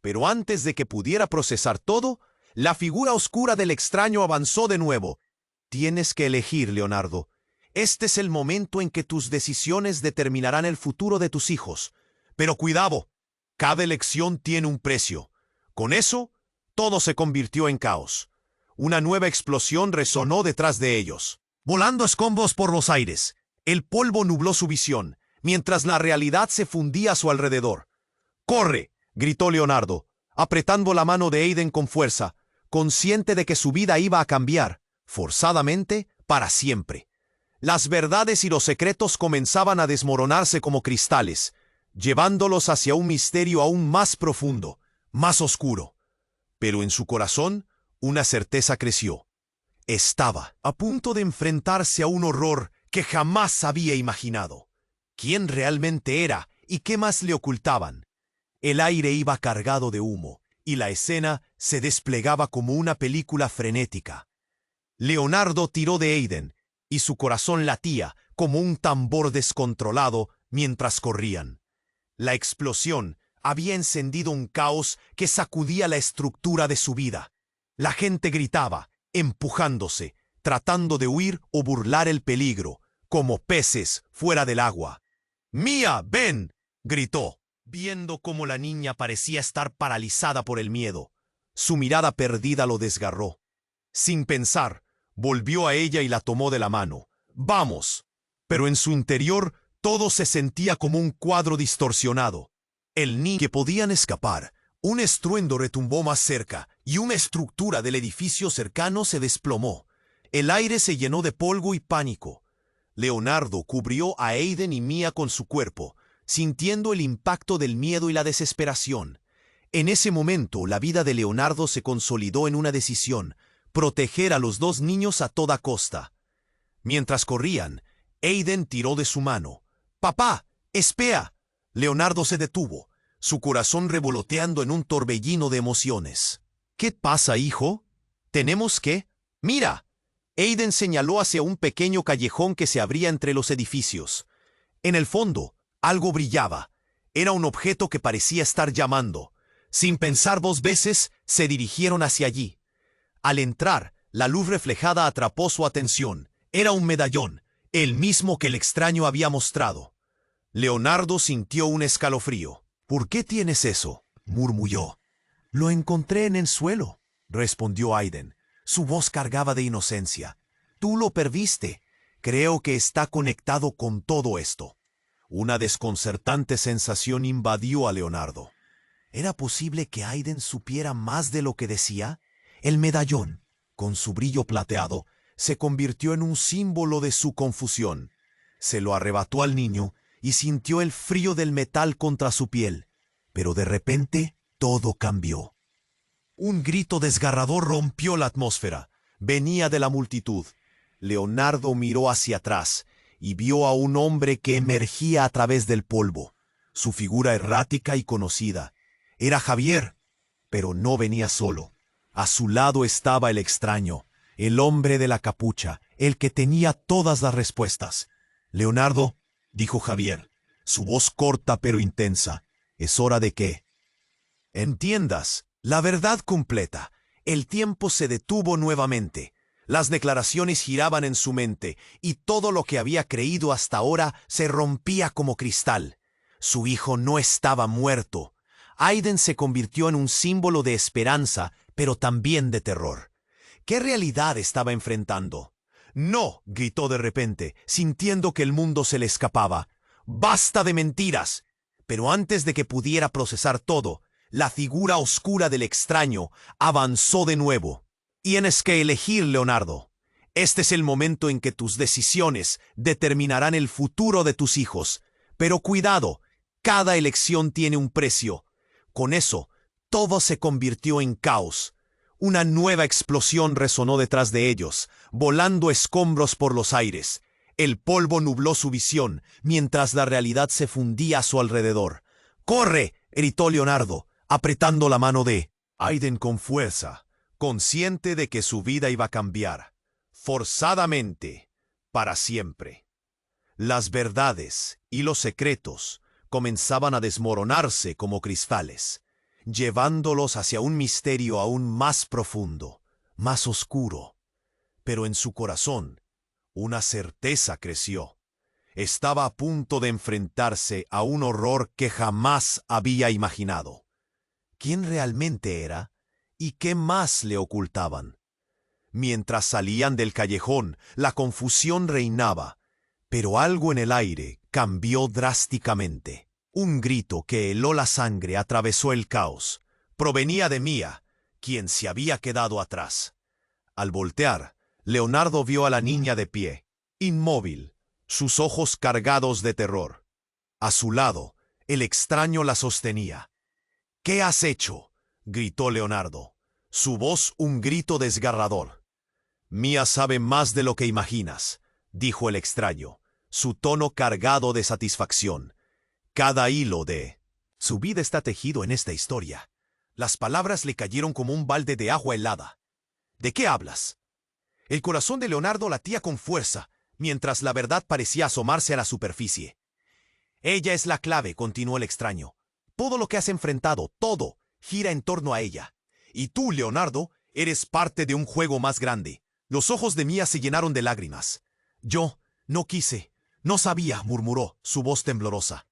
Pero antes de que pudiera procesar todo, la figura oscura del extraño avanzó de nuevo. Tienes que elegir, Leonardo. Este es el momento en que tus decisiones determinarán el futuro de tus hijos. Pero cuidado, cada elección tiene un precio. Con eso, todo se convirtió en caos. Una nueva explosión resonó detrás de ellos, volando escombros por los aires. El polvo nubló su visión, mientras la realidad se fundía a su alrededor. ¡Corre!, gritó Leonardo, apretando la mano de Aiden con fuerza, consciente de que su vida iba a cambiar, forzadamente, para siempre. Las verdades y los secretos comenzaban a desmoronarse como cristales, llevándolos hacia un misterio aún más profundo, más oscuro. Pero en su corazón, una certeza creció. Estaba a punto de enfrentarse a un horror que jamás había imaginado. ¿Quién realmente era y qué más le ocultaban? El aire iba cargado de humo, y la escena se desplegaba como una película frenética. Leonardo tiró de Aiden, y su corazón latía como un tambor descontrolado mientras corrían. La explosión había encendido un caos que sacudía la estructura de su vida. La gente gritaba, empujándose, tratando de huir o burlar el peligro, como peces fuera del agua. «¡Mía, ven!», gritó, viendo cómo la niña parecía estar paralizada por el miedo. Su mirada perdida lo desgarró. Sin pensar, volvió a ella y la tomó de la mano. «¡Vamos!». Pero en su interior todo se sentía como un cuadro distorsionado. El niño que podían escapar. Un estruendo retumbó más cerca y una estructura del edificio cercano se desplomó. El aire se llenó de polvo y pánico. Leonardo cubrió a Aiden y Mia con su cuerpo, sintiendo el impacto del miedo y la desesperación. En ese momento, la vida de Leonardo se consolidó en una decisión: proteger a los dos niños a toda costa. Mientras corrían, Aiden tiró de su mano. «¡Papá, espera!». Leonardo se detuvo, su corazón revoloteando en un torbellino de emociones. «¿Qué pasa, hijo? Tenemos que...». «Mira». Aiden señaló hacia un pequeño callejón que se abría entre los edificios. En el fondo, algo brillaba. Era un objeto que parecía estar llamando. Sin pensar dos veces, se dirigieron hacia allí. Al entrar, la luz reflejada atrapó su atención. Era un medallón, el mismo que el extraño había mostrado. Leonardo sintió un escalofrío. «¿Por qué tienes eso?», murmulló. «Lo encontré en el suelo», respondió Aiden. Su voz cargaba de inocencia. «Tú lo perdiste. Creo que está conectado con todo esto». Una desconcertante sensación invadió a Leonardo. ¿Era posible que Aiden supiera más de lo que decía? El medallón, con su brillo plateado, se convirtió en un símbolo de su confusión. Se lo arrebató al niño y sintió el frío del metal contra su piel. Pero de repente, todo cambió. Un grito desgarrador rompió la atmósfera. Venía de la multitud. Leonardo miró hacia atrás y vio a un hombre que emergía a través del polvo. Su figura errática y conocida. Era Javier, pero no venía solo. A su lado estaba el extraño, el hombre de la capucha, el que tenía todas las respuestas. «Leonardo», dijo Javier, su voz corta pero intensa, «es hora de que entiendas la verdad completa». El tiempo se detuvo nuevamente. Las declaraciones giraban en su mente, y todo lo que había creído hasta ahora se rompía como cristal. Su hijo no estaba muerto. Aiden se convirtió en un símbolo de esperanza, pero también de terror. ¿Qué realidad estaba enfrentando? «¡No!», gritó de repente, sintiendo que el mundo se le escapaba. «¡Basta de mentiras!». Pero antes de que pudiera procesar todo, la figura oscura del extraño avanzó de nuevo. «Tienes que elegir, Leonardo. Este es el momento en que tus decisiones determinarán el futuro de tus hijos. Pero cuidado, cada elección tiene un precio. Con eso, todo se convirtió en caos. Una nueva explosión resonó detrás de ellos, volando escombros por los aires. El polvo nubló su visión, mientras la realidad se fundía a su alrededor. ¡Corre!, gritó Leonardo, apretando la mano de Aiden con fuerza, consciente de que su vida iba a cambiar, forzadamente, para siempre. Las verdades y los secretos comenzaban a desmoronarse como cristales, llevándolos hacia un misterio aún más profundo, más oscuro. Pero en su corazón, una certeza creció. Estaba a punto de enfrentarse a un horror que jamás había imaginado. ¿Quién realmente era y qué más le ocultaban? Mientras salían del callejón, la confusión reinaba, pero algo en el aire cambió drásticamente. Un grito que heló la sangre atravesó el caos. Provenía de Mia, quien se había quedado atrás. Al voltear, Leonardo vio a la niña de pie, inmóvil, sus ojos cargados de terror. A su lado, el extraño la sostenía. «¿Qué has hecho?», gritó Leonardo, su voz un grito desgarrador. «Mia sabe más de lo que imaginas», dijo el extraño, su tono cargado de satisfacción. Cada hilo de su vida está tejido en esta historia. Las palabras le cayeron como un balde de agua helada. «¿De qué hablas?». El corazón de Leonardo latía con fuerza, mientras la verdad parecía asomarse a la superficie. «Ella es la clave», continuó el extraño. «Todo lo que has enfrentado, todo, gira en torno a ella. Y tú, Leonardo, eres parte de un juego más grande». Los ojos de Mia se llenaron de lágrimas. «Yo no quise, no sabía», murmuró, su voz temblorosa.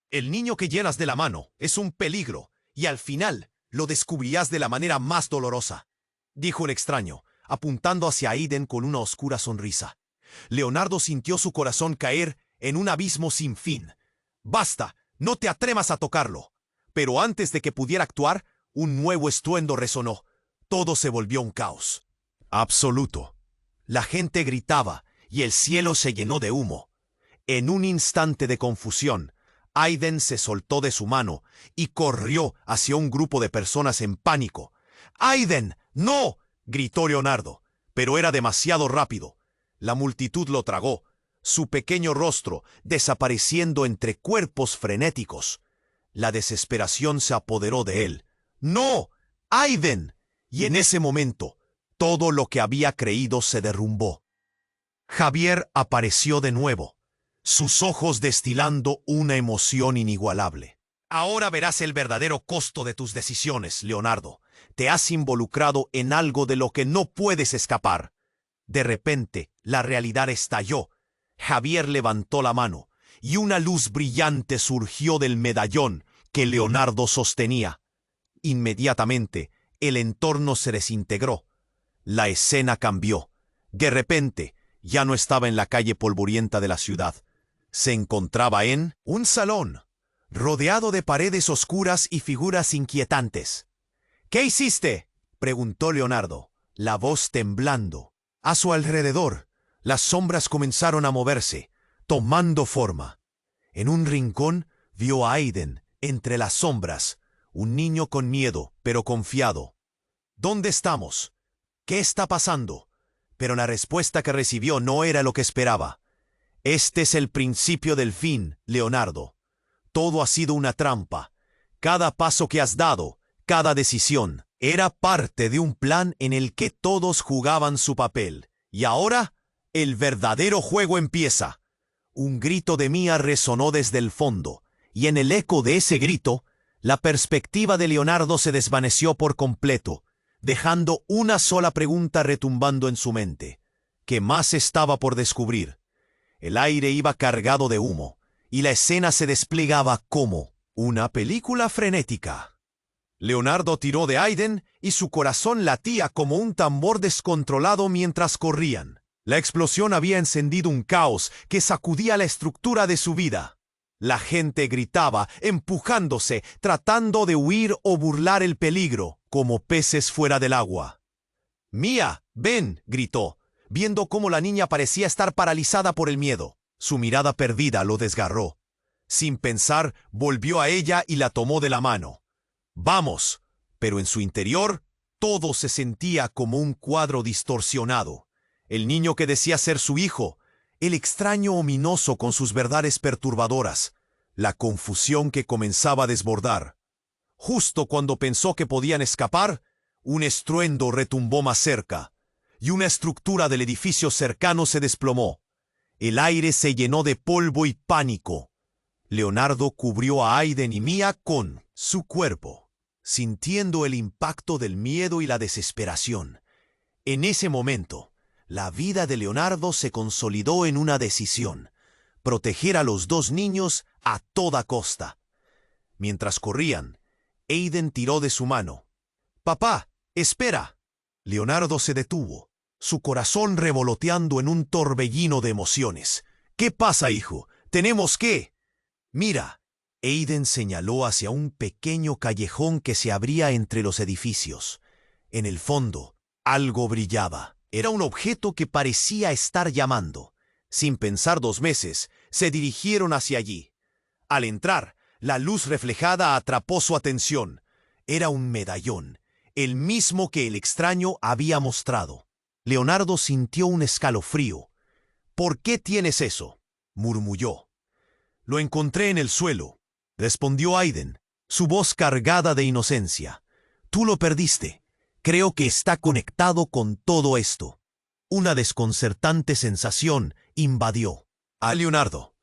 «El niño que llenas de la mano es un peligro, y al final lo descubrirás de la manera más dolorosa», dijo el extraño, apuntando hacia Aiden con una oscura sonrisa. Leonardo sintió su corazón caer en un abismo sin fin. «Basta, no te atrevas a tocarlo». Pero antes de que pudiera actuar, un nuevo estruendo resonó. Todo se volvió un caos absoluto. La gente gritaba y el cielo se llenó de humo. En un instante de confusión, Aiden se soltó de su mano y corrió hacia un grupo de personas en pánico. «¡Aiden, no!», gritó Leonardo, pero era demasiado rápido. La multitud lo tragó, su pequeño rostro desapareciendo entre cuerpos frenéticos. La desesperación se apoderó de él. «¡No! ¡Aiden!». Y en ese momento, todo lo que había creído se derrumbó. Javier apareció de nuevo, sus ojos destilando una emoción inigualable. «Ahora verás el verdadero costo de tus decisiones, Leonardo. Te has involucrado en algo de lo que no puedes escapar». De repente, la realidad estalló. Javier levantó la mano, y una luz brillante surgió del medallón que Leonardo sostenía. Inmediatamente, el entorno se desintegró. La escena cambió. De repente, ya no estaba en la calle polvorienta de la ciudad. Se encontraba en un salón, rodeado de paredes oscuras y figuras inquietantes. «¿Qué hiciste?», preguntó Leonardo, la voz temblando. A su alrededor, las sombras comenzaron a moverse, tomando forma. En un rincón vio a Aiden, entre las sombras, un niño con miedo, pero confiado. «¿Dónde estamos? ¿Qué está pasando?». Pero la respuesta que recibió no era lo que esperaba. «Este es el principio del fin, Leonardo. Todo ha sido una trampa. Cada paso que has dado, cada decisión, era parte de un plan en el que todos jugaban su papel. Y ahora, el verdadero juego empieza». Un grito de Mia resonó desde el fondo, y en el eco de ese grito, la perspectiva de Leonardo se desvaneció por completo, dejando una sola pregunta retumbando en su mente. ¿Qué más estaba por descubrir? El aire iba cargado de humo, y la escena se desplegaba como una película frenética. Leonardo tiró de Aiden y su corazón latía como un tambor descontrolado mientras corrían. La explosión había encendido un caos que sacudía la estructura de su vida. La gente gritaba, empujándose, tratando de huir o burlar el peligro, como peces fuera del agua. «Mia, ven», gritó, viendo cómo la niña parecía estar paralizada por el miedo. Su mirada perdida lo desgarró. Sin pensar, volvió a ella y la tomó de la mano. Vamos, pero en su interior todo se sentía como un cuadro distorsionado. El niño que decía ser su hijo, el extraño ominoso con sus verdades perturbadoras, la confusión que comenzaba a desbordar. Justo cuando pensó que podían escapar, un estruendo retumbó más cerca, y una estructura del edificio cercano se desplomó. El aire se llenó de polvo y pánico. Leonardo cubrió a Aiden y Mia con su cuerpo, sintiendo el impacto del miedo y la desesperación. En ese momento, la vida de Leonardo se consolidó en una decisión: proteger a los dos niños a toda costa. Mientras corrían, Aiden tiró de su mano. «Papá, espera». Leonardo se detuvo, su corazón revoloteando en un torbellino de emociones. «¿Qué pasa, hijo? Tenemos que...» «Mira». Aiden señaló hacia un pequeño callejón que se abría entre los edificios. En el fondo, algo brillaba. Era un objeto que parecía estar llamando. Sin pensar 2 veces, se dirigieron hacia allí. Al entrar, la luz reflejada atrapó su atención. Era un medallón, el mismo que el extraño había mostrado. Leonardo sintió un escalofrío. «¿Por qué tienes eso?», murmulló. «Lo encontré en el suelo», respondió Aiden, su voz cargada de inocencia. «Tú lo perdiste. Creo que está conectado con todo esto». Una desconcertante sensación invadió a Leonardo.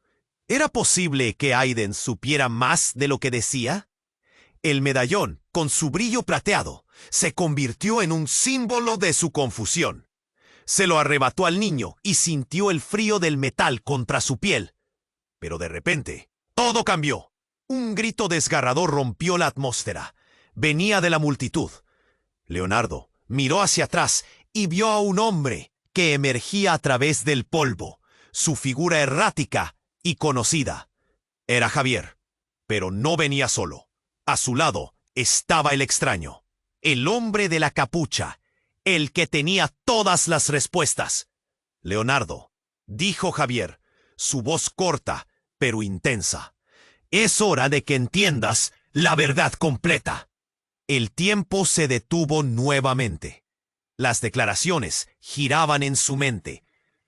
¿Era posible que Aiden supiera más de lo que decía? El medallón, con su brillo plateado, se convirtió en un símbolo de su confusión. Se lo arrebató al niño y sintió el frío del metal contra su piel. Pero de repente, todo cambió. Un grito desgarrador rompió la atmósfera. Venía de la multitud. Leonardo miró hacia atrás y vio a un hombre que emergía a través del polvo, su figura errática y conocida. Era Javier, pero no venía solo. A su lado estaba el extraño, el hombre de la capucha, el que tenía todas las respuestas. «Leonardo», dijo Javier, su voz corta pero intensa, «es hora de que entiendas la verdad completa». El tiempo se detuvo nuevamente. Las declaraciones giraban en su mente,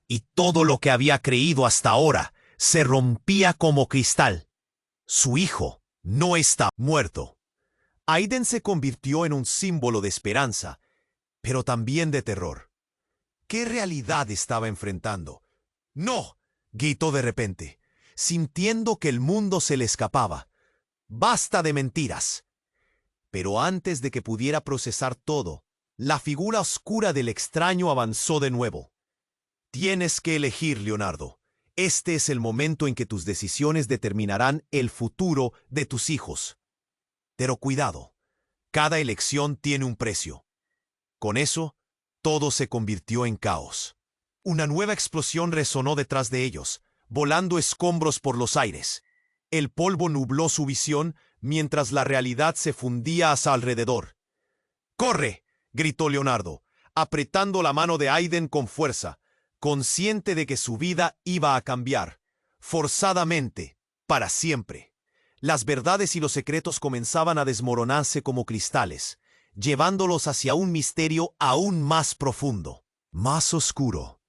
y todo lo que había creído hasta ahora se rompía como cristal. Su hijo no está muerto. Aiden se convirtió en un símbolo de esperanza, pero también de terror. ¿Qué realidad estaba enfrentando? «¡No!», gritó de repente, sintiendo que el mundo se le escapaba. «¡Basta de mentiras!». Pero antes de que pudiera procesar todo, la figura oscura del extraño avanzó de nuevo. «Tienes que elegir, Leonardo. Este es el momento en que tus decisiones determinarán el futuro de tus hijos. Pero cuidado, cada elección tiene un precio». Con eso, todo se convirtió en caos. Una nueva explosión resonó detrás de ellos, volando escombros por los aires. El polvo nubló su visión mientras la realidad se fundía a su alrededor. «¡Corre!», gritó Leonardo, apretando la mano de Aiden con fuerza, consciente de que su vida iba a cambiar, forzadamente, para siempre. Las verdades y los secretos comenzaban a desmoronarse como cristales, llevándolos hacia un misterio aún más profundo, más oscuro.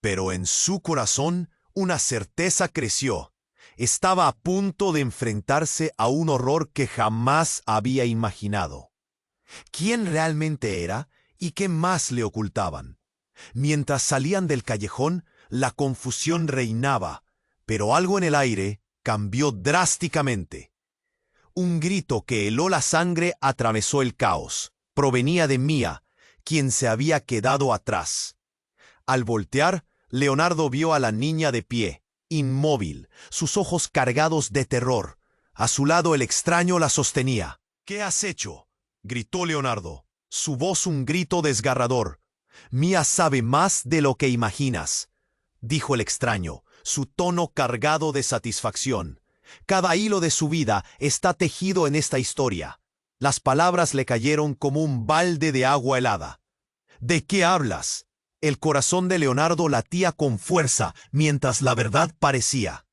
Pero en su corazón una certeza creció. Estaba a punto de enfrentarse a un horror que jamás había imaginado. ¿Quién realmente era y qué más le ocultaban? Mientras salían del callejón, la confusión reinaba, pero algo en el aire cambió drásticamente. Un grito que heló la sangre atravesó el caos. Provenía de Mia, quien se había quedado atrás. Al voltear, Leonardo vio a la niña de pie, inmóvil, sus ojos cargados de terror. A su lado el extraño la sostenía. «¿Qué has hecho?», gritó Leonardo, su voz un grito desgarrador. «Mia sabe más de lo que imaginas», dijo el extraño, su tono cargado de satisfacción. «Cada hilo de su vida está tejido en esta historia». Las palabras le cayeron como un balde de agua helada. «¿De qué hablas?». El corazón de Leonardo latía con fuerza mientras la verdad parecía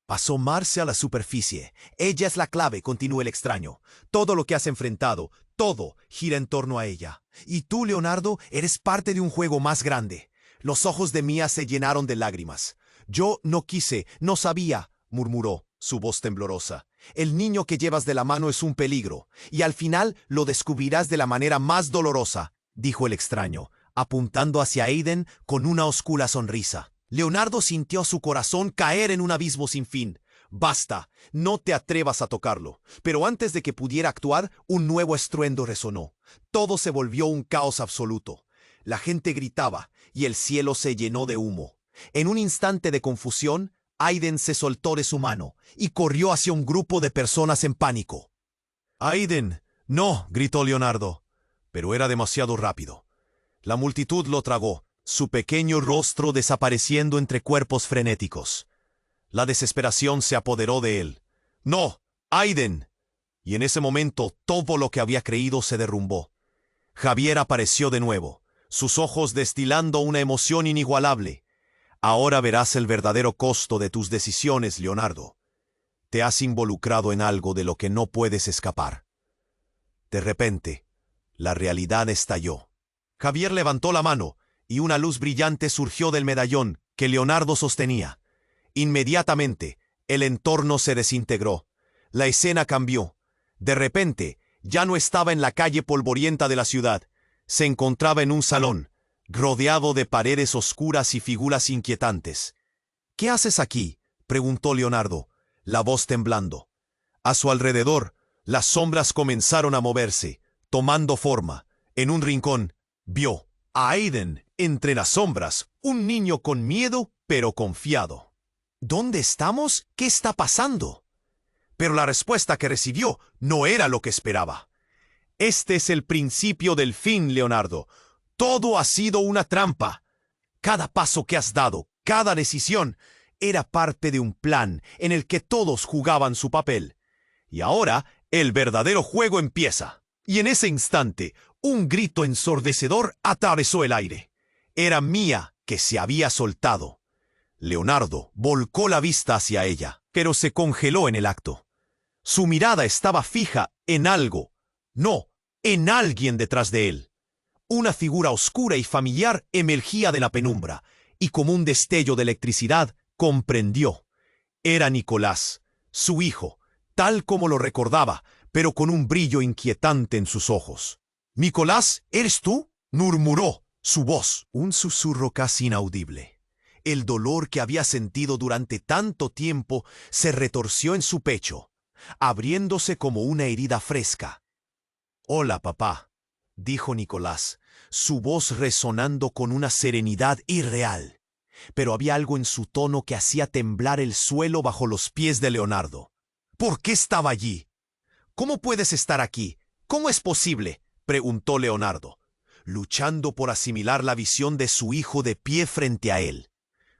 Asomarse a la superficie. Ella es la clave, continuó el extraño. Todo lo que has enfrentado, todo gira en torno a ella. Y tú, Leonardo, eres parte de un juego más grande. Los ojos de Mía se llenaron de lágrimas. Yo no quise, no sabía, murmuró, su voz temblorosa. El niño que llevas de la mano es un peligro, y al final lo descubrirás de la manera más dolorosa, dijo el extraño, apuntando hacia Aiden con una oscura sonrisa. Leonardo sintió su corazón caer en un abismo sin fin. Basta, no te atrevas a tocarlo. Pero antes de que pudiera actuar, un nuevo estruendo resonó. Todo se volvió un caos absoluto. La gente gritaba, y el cielo se llenó de humo. En un instante de confusión, Aiden se soltó de su mano y corrió hacia un grupo de personas en pánico. «Aiden, no», gritó Leonardo, pero era demasiado rápido. La multitud lo tragó, su pequeño rostro desapareciendo entre cuerpos frenéticos. La desesperación se apoderó de él. «¡No! ¡Aiden!» Y en ese momento todo lo que había creído se derrumbó. Javier apareció de nuevo, sus ojos destilando una emoción inigualable. «Ahora verás el verdadero costo de tus decisiones, Leonardo. Te has involucrado en algo de lo que no puedes escapar». De repente, la realidad estalló. Javier levantó la mano, y una luz brillante surgió del medallón que Leonardo sostenía. Inmediatamente, el entorno se desintegró. La escena cambió. De repente, ya no estaba en la calle polvorienta de la ciudad. Se encontraba en un salón, rodeado de paredes oscuras y figuras inquietantes. «¿Qué haces aquí?», preguntó Leonardo, la voz temblando. A su alrededor, las sombras comenzaron a moverse, tomando forma. En un rincón, vio a Aiden, entre las sombras, un niño con miedo, pero confiado. «¿Dónde estamos? ¿Qué está pasando?». Pero la respuesta que recibió no era lo que esperaba. «Este es el principio del fin, Leonardo. Todo ha sido una trampa. Cada paso que has dado, cada decisión, era parte de un plan en el que todos jugaban su papel. Y ahora el verdadero juego empieza». Y en ese instante, un grito ensordecedor atravesó el aire. Era Mía, que se había soltado. Leonardo volcó la vista hacia ella, pero se congeló en el acto. Su mirada estaba fija en algo, no, en alguien detrás de él. Una figura oscura y familiar emergía de la penumbra, y como un destello de electricidad, comprendió. Era Nicolás, su hijo, tal como lo recordaba, pero con un brillo inquietante en sus ojos. «Nicolás, ¿eres tú?», murmuró, su voz, un susurro casi inaudible. El dolor que había sentido durante tanto tiempo se retorció en su pecho, abriéndose como una herida fresca. «Hola, papá», dijo Nicolás, su voz resonando con una serenidad irreal. Pero había algo en su tono que hacía temblar el suelo bajo los pies de Leonardo. «¿Por qué estaba allí?». «¿Cómo puedes estar aquí? ¿Cómo es posible?», preguntó Leonardo, luchando por asimilar la visión de su hijo de pie frente a él,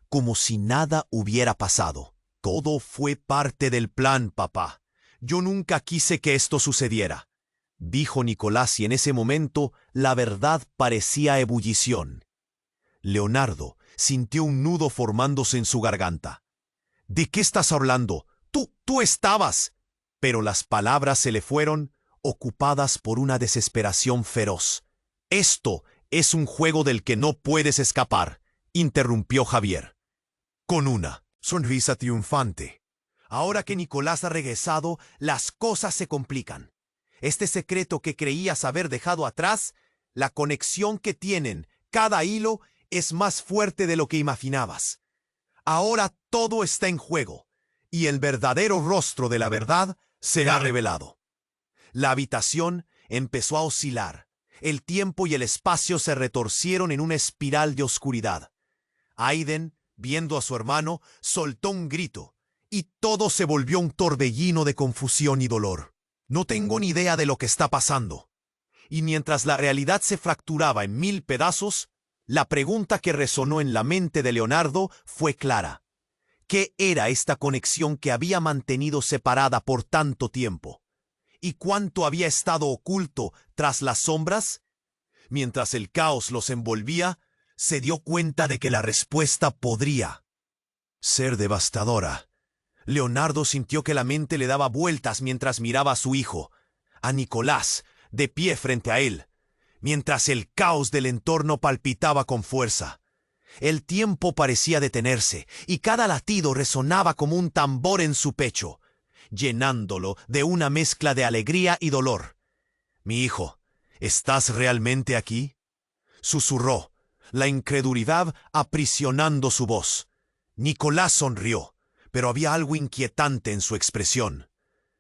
como si nada hubiera pasado. «Todo fue parte del plan, papá. Yo nunca quise que esto sucediera», dijo Nicolás, y en ese momento la verdad parecía ebullición. Leonardo sintió un nudo formándose en su garganta. «¿De qué estás hablando? Tú estabas...». Pero las palabras se le fueron, ocupadas por una desesperación feroz. «Esto es un juego del que no puedes escapar», interrumpió Javier, con una sonrisa triunfante. «Ahora que Nicolás ha regresado, las cosas se complican. Este secreto que creías haber dejado atrás, la conexión que tienen, cada hilo, es más fuerte de lo que imaginabas. Ahora todo está en juego, y el verdadero rostro de la verdad será revelado». La habitación empezó a oscilar. El tiempo y el espacio se retorcieron en una espiral de oscuridad. Aiden, viendo a su hermano, soltó un grito, y todo se volvió un torbellino de confusión y dolor. «No tengo ni idea de lo que está pasando». Y mientras la realidad se fracturaba en 1000 pedazos, la pregunta que resonó en la mente de Leonardo fue clara. ¿Qué era esta conexión que había mantenido separada por tanto tiempo? ¿Y cuánto había estado oculto tras las sombras? Mientras el caos los envolvía, se dio cuenta de que la respuesta podría ser devastadora. Leonardo sintió que la mente le daba vueltas mientras miraba a su hijo, a Nicolás, de pie frente a él, mientras el caos del entorno palpitaba con fuerza. El tiempo parecía detenerse, y cada latido resonaba como un tambor en su pecho, llenándolo de una mezcla de alegría y dolor. «Mi hijo, ¿estás realmente aquí?», susurró, la incredulidad aprisionando su voz. Nicolás sonrió, pero había algo inquietante en su expresión.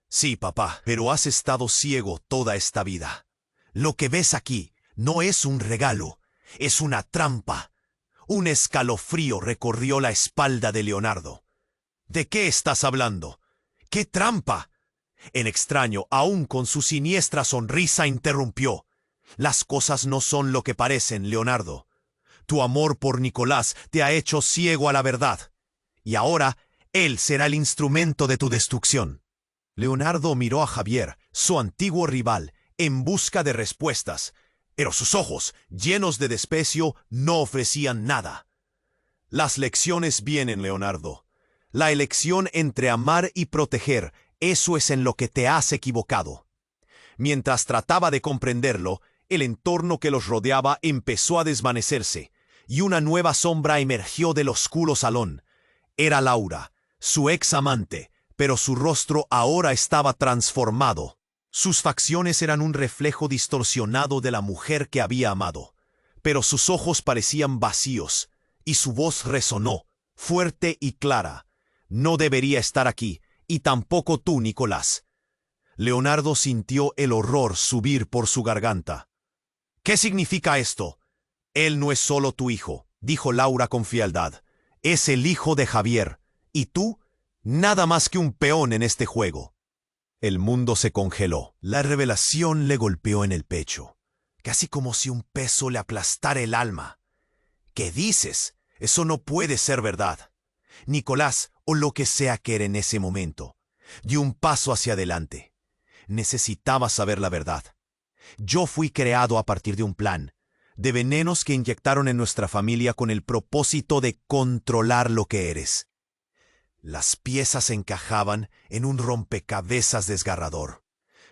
«Sí, papá, pero has estado ciego toda esta vida. Lo que ves aquí no es un regalo, es una trampa». Un escalofrío recorrió la espalda de Leonardo. «¿De qué estás hablando? ¿Qué trampa?». El extraño, aún con su siniestra sonrisa, interrumpió. «Las cosas no son lo que parecen, Leonardo. Tu amor por Nicolás te ha hecho ciego a la verdad, y ahora él será el instrumento de tu destrucción». Leonardo miró a Javier, su antiguo rival, en busca de respuestas, pero sus ojos, llenos de desprecio, no ofrecían nada. «Las lecciones vienen, Leonardo. La elección entre amar y proteger, eso es en lo que te has equivocado». Mientras trataba de comprenderlo, el entorno que los rodeaba empezó a desvanecerse, y una nueva sombra emergió del oscuro salón. Era Laura, su ex amante, pero su rostro ahora estaba transformado. Sus facciones eran un reflejo distorsionado de la mujer que había amado, pero sus ojos parecían vacíos, y su voz resonó, fuerte y clara. «No debería estar aquí, y tampoco tú, Nicolás». Leonardo sintió el horror subir por su garganta. «¿Qué significa esto?». «Él no es solo tu hijo», dijo Laura con frialdad. «Es el hijo de Javier, y tú, nada más que un peón en este juego». El mundo se congeló. La revelación le golpeó en el pecho, casi como si un peso le aplastara el alma. «¿Qué dices? Eso no puede ser verdad». Nicolás, o lo que sea que era en ese momento, dio un paso hacia adelante. Necesitaba saber la verdad. «Yo fui creado a partir de un plan, de venenos que inyectaron en nuestra familia con el propósito de controlar lo que eres». Las piezas encajaban en un rompecabezas desgarrador.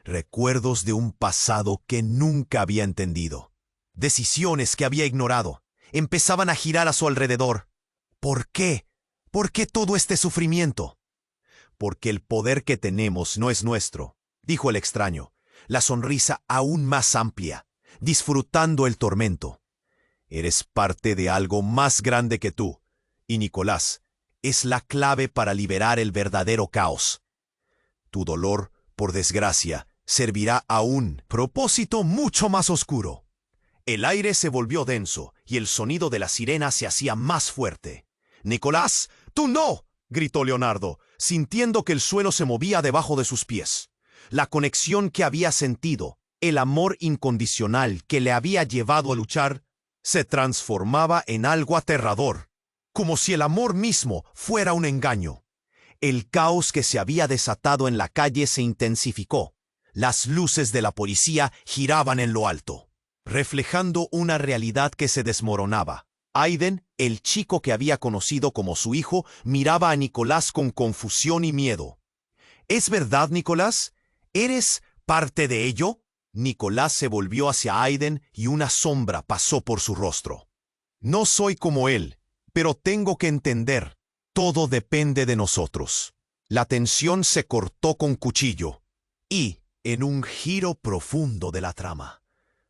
Recuerdos de un pasado que nunca había entendido. Decisiones que había ignorado. Empezaban a girar a su alrededor. ¿Por qué? ¿Por qué todo este sufrimiento? «Porque el poder que tenemos no es nuestro», dijo el extraño, la sonrisa aún más amplia, disfrutando el tormento. «Eres parte de algo más grande que tú, y Nicolás es la clave para liberar el verdadero caos. Tu dolor, por desgracia, servirá a un propósito mucho más oscuro». El aire se volvió denso y el sonido de la sirena se hacía más fuerte. «¡Nicolás, tú no!», gritó Leonardo, sintiendo que el suelo se movía debajo de sus pies. La conexión que había sentido, el amor incondicional que le había llevado a luchar, se transformaba en algo aterrador, como si el amor mismo fuera un engaño. El caos que se había desatado en la calle se intensificó. Las luces de la policía giraban en lo alto, reflejando una realidad que se desmoronaba. Aiden, el chico que había conocido como su hijo, miraba a Nicolás con confusión y miedo. «¿Es verdad, Nicolás? ¿Eres parte de ello?». Nicolás se volvió hacia Aiden y una sombra pasó por su rostro. «No soy como él, pero tengo que entender. Todo depende de nosotros». La tensión se cortó con cuchillo. Y, en un giro profundo de la trama,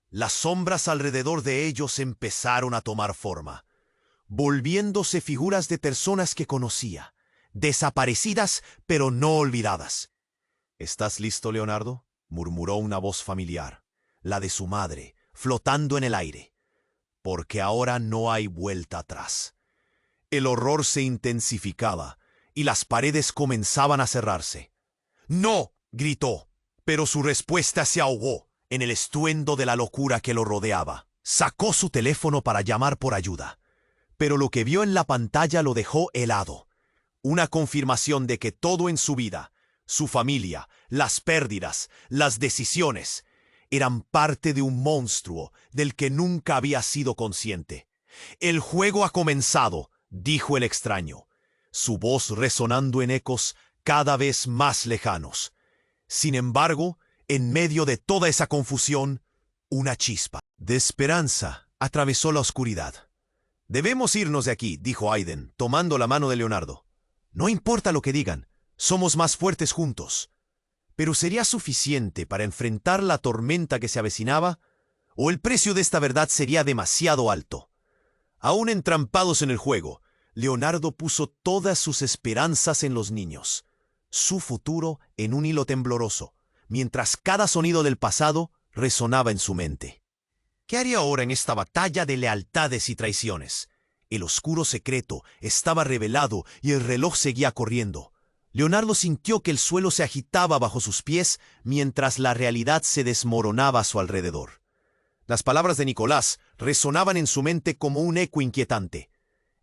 las sombras alrededor de ellos empezaron a tomar forma, volviéndose figuras de personas que conocía, desaparecidas pero no olvidadas. «¿Estás listo, Leonardo?», murmuró una voz familiar, la de su madre, flotando en el aire. «Porque ahora no hay vuelta atrás». El horror se intensificaba y las paredes comenzaban a cerrarse. «¡No!», gritó, pero su respuesta se ahogó en el estruendo de la locura que lo rodeaba. Sacó su teléfono para llamar por ayuda, pero lo que vio en la pantalla lo dejó helado. Una confirmación de que todo en su vida, su familia, las pérdidas, las decisiones, eran parte de un monstruo del que nunca había sido consciente. «El juego ha comenzado», dijo el extraño, su voz resonando en ecos cada vez más lejanos. Sin embargo, en medio de toda esa confusión, una chispa de esperanza atravesó la oscuridad. «Debemos irnos de aquí», dijo Aiden, tomando la mano de Leonardo. «No importa lo que digan, somos más fuertes juntos». ¿Pero sería suficiente para enfrentar la tormenta que se avecinaba? ¿O el precio de esta verdad sería demasiado alto? Aún entrampados en el juego, Leonardo puso todas sus esperanzas en los niños, su futuro en un hilo tembloroso, mientras cada sonido del pasado resonaba en su mente. ¿Qué haría ahora en esta batalla de lealtades y traiciones? El oscuro secreto estaba revelado y el reloj seguía corriendo. Leonardo sintió que el suelo se agitaba bajo sus pies mientras la realidad se desmoronaba a su alrededor. Las palabras de Nicolás resonaban en su mente como un eco inquietante.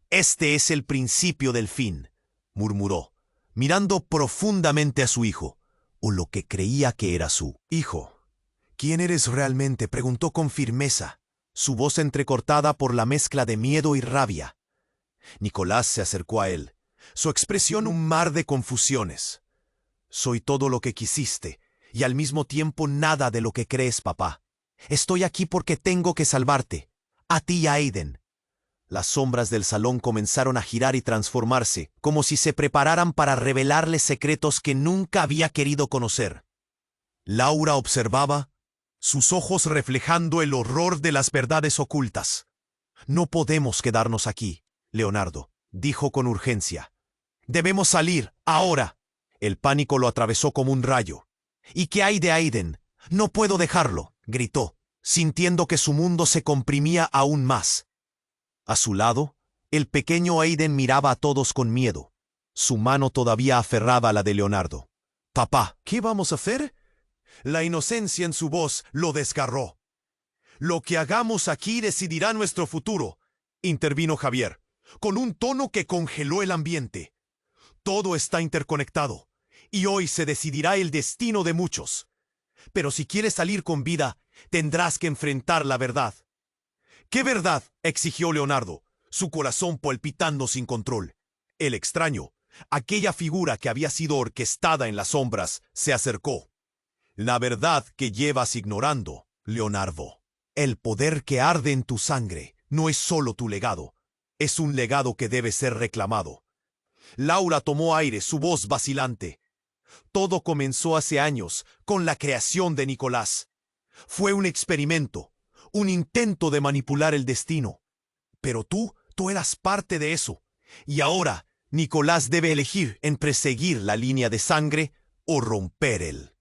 «Este es el principio del fin», murmuró, mirando profundamente a su hijo, o lo que creía que era su hijo. «¿Quién eres realmente?», preguntó con firmeza, su voz entrecortada por la mezcla de miedo y rabia. Nicolás se acercó a él, su expresión un mar de confusiones. «Soy todo lo que quisiste, y al mismo tiempo nada de lo que crees, papá. Estoy aquí porque tengo que salvarte, a ti y a Aiden». Las sombras del salón comenzaron a girar y transformarse, como si se prepararan para revelarle secretos que nunca había querido conocer. Laura observaba, sus ojos reflejando el horror de las verdades ocultas. «No podemos quedarnos aquí, Leonardo», dijo con urgencia. «Debemos salir, ahora». El pánico lo atravesó como un rayo. «¿Y qué hay de Aiden? No puedo dejarlo», gritó, sintiendo que su mundo se comprimía aún más. A su lado, el pequeño Aiden miraba a todos con miedo, su mano todavía aferrada a la de Leonardo. «Papá, ¿qué vamos a hacer?». La inocencia en su voz lo desgarró. «Lo que hagamos aquí decidirá nuestro futuro», intervino Javier, con un tono que congeló el ambiente. «Todo está interconectado, y hoy se decidirá el destino de muchos. Pero si quieres salir con vida, tendrás que enfrentar la verdad». «¿Qué verdad?», exigió Leonardo, su corazón palpitando sin control. El extraño, aquella figura que había sido orquestada en las sombras, se acercó. «La verdad que llevas ignorando, Leonardo. El poder que arde en tu sangre no es solo tu legado, es un legado que debe ser reclamado». Laura tomó aire, su voz vacilante. «Todo comenzó hace años, con la creación de Nicolás. Fue un experimento, un intento de manipular el destino. Pero tú eras parte de eso. Y ahora, Nicolás debe elegir entre seguir la línea de sangre o romper el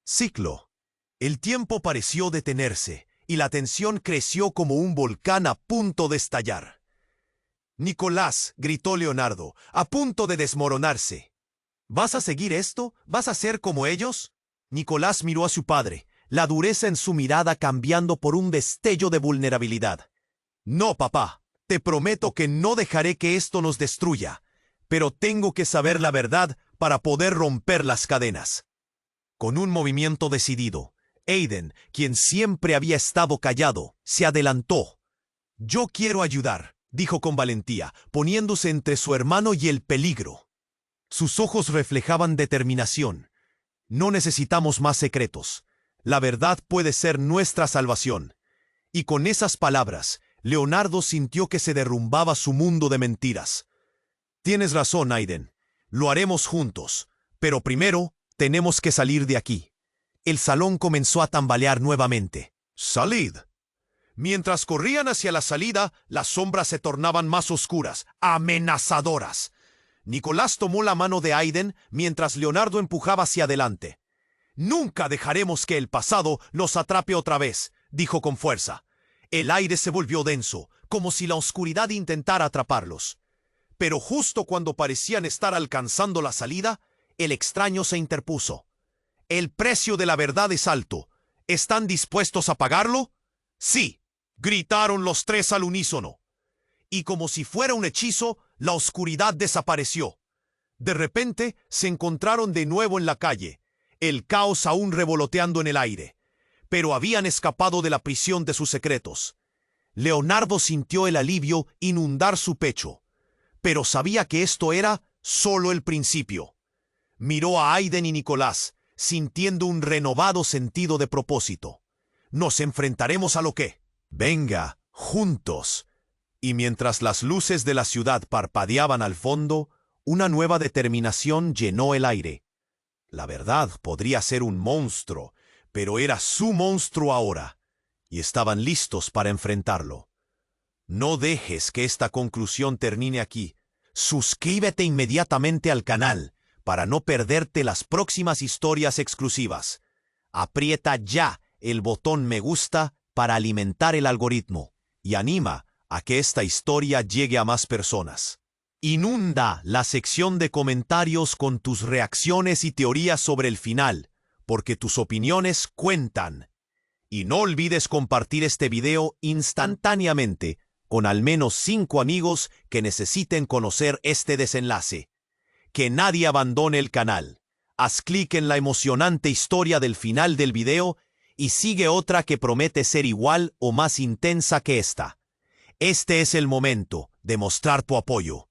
ciclo». El tiempo pareció detenerse, y la tensión creció como un volcán a punto de estallar. «Nicolás», gritó Leonardo, a punto de desmoronarse. «¿Vas a seguir esto? ¿Vas a ser como ellos?». Nicolás miró a su padre, la dureza en su mirada cambiando por un destello de vulnerabilidad. «No, papá, te prometo que no dejaré que esto nos destruya, pero tengo que saber la verdad para poder romper las cadenas». Con un movimiento decidido, Aiden, quien siempre había estado callado, se adelantó. «Yo quiero ayudar», dijo con valentía, poniéndose entre su hermano y el peligro. Sus ojos reflejaban determinación. «No necesitamos más secretos. La verdad puede ser nuestra salvación». Y con esas palabras, Leonardo sintió que se derrumbaba su mundo de mentiras. «Tienes razón, Aiden. Lo haremos juntos. Pero primero, tenemos que salir de aquí». El salón comenzó a tambalear nuevamente. «¡Salid!». Mientras corrían hacia la salida, las sombras se tornaban más oscuras, amenazadoras. Nicolás tomó la mano de Aiden mientras Leonardo empujaba hacia adelante. «Nunca dejaremos que el pasado nos atrape otra vez», dijo con fuerza. El aire se volvió denso, como si la oscuridad intentara atraparlos. Pero justo cuando parecían estar alcanzando la salida, el extraño se interpuso. «El precio de la verdad es alto. ¿Están dispuestos a pagarlo?». «Sí», gritaron los tres al unísono. Y como si fuera un hechizo, la oscuridad desapareció. De repente se encontraron de nuevo en la calle, el caos aún revoloteando en el aire, pero habían escapado de la prisión de sus secretos. Leonardo sintió el alivio inundar su pecho, pero sabía que esto era solo el principio. Miró a Aiden y Nicolás, sintiendo un renovado sentido de propósito. ¿Nos enfrentaremos a lo que? Venga, juntos. Y mientras las luces de la ciudad parpadeaban al fondo, una nueva determinación llenó el aire. La verdad podría ser un monstruo, pero era su monstruo ahora, y estaban listos para enfrentarlo. No dejes que esta conclusión termine aquí. Suscríbete inmediatamente al canal para no perderte las próximas historias exclusivas. Aprieta ya el botón me gusta para alimentar el algoritmo y anima a que esta historia llegue a más personas. Inunda la sección de comentarios con tus reacciones y teorías sobre el final, porque tus opiniones cuentan. Y no olvides compartir este video instantáneamente con al menos 5 amigos que necesiten conocer este desenlace. Que nadie abandone el canal. Haz clic en la emocionante historia del final del video y sigue otra que promete ser igual o más intensa que esta. Este es el momento de mostrar tu apoyo.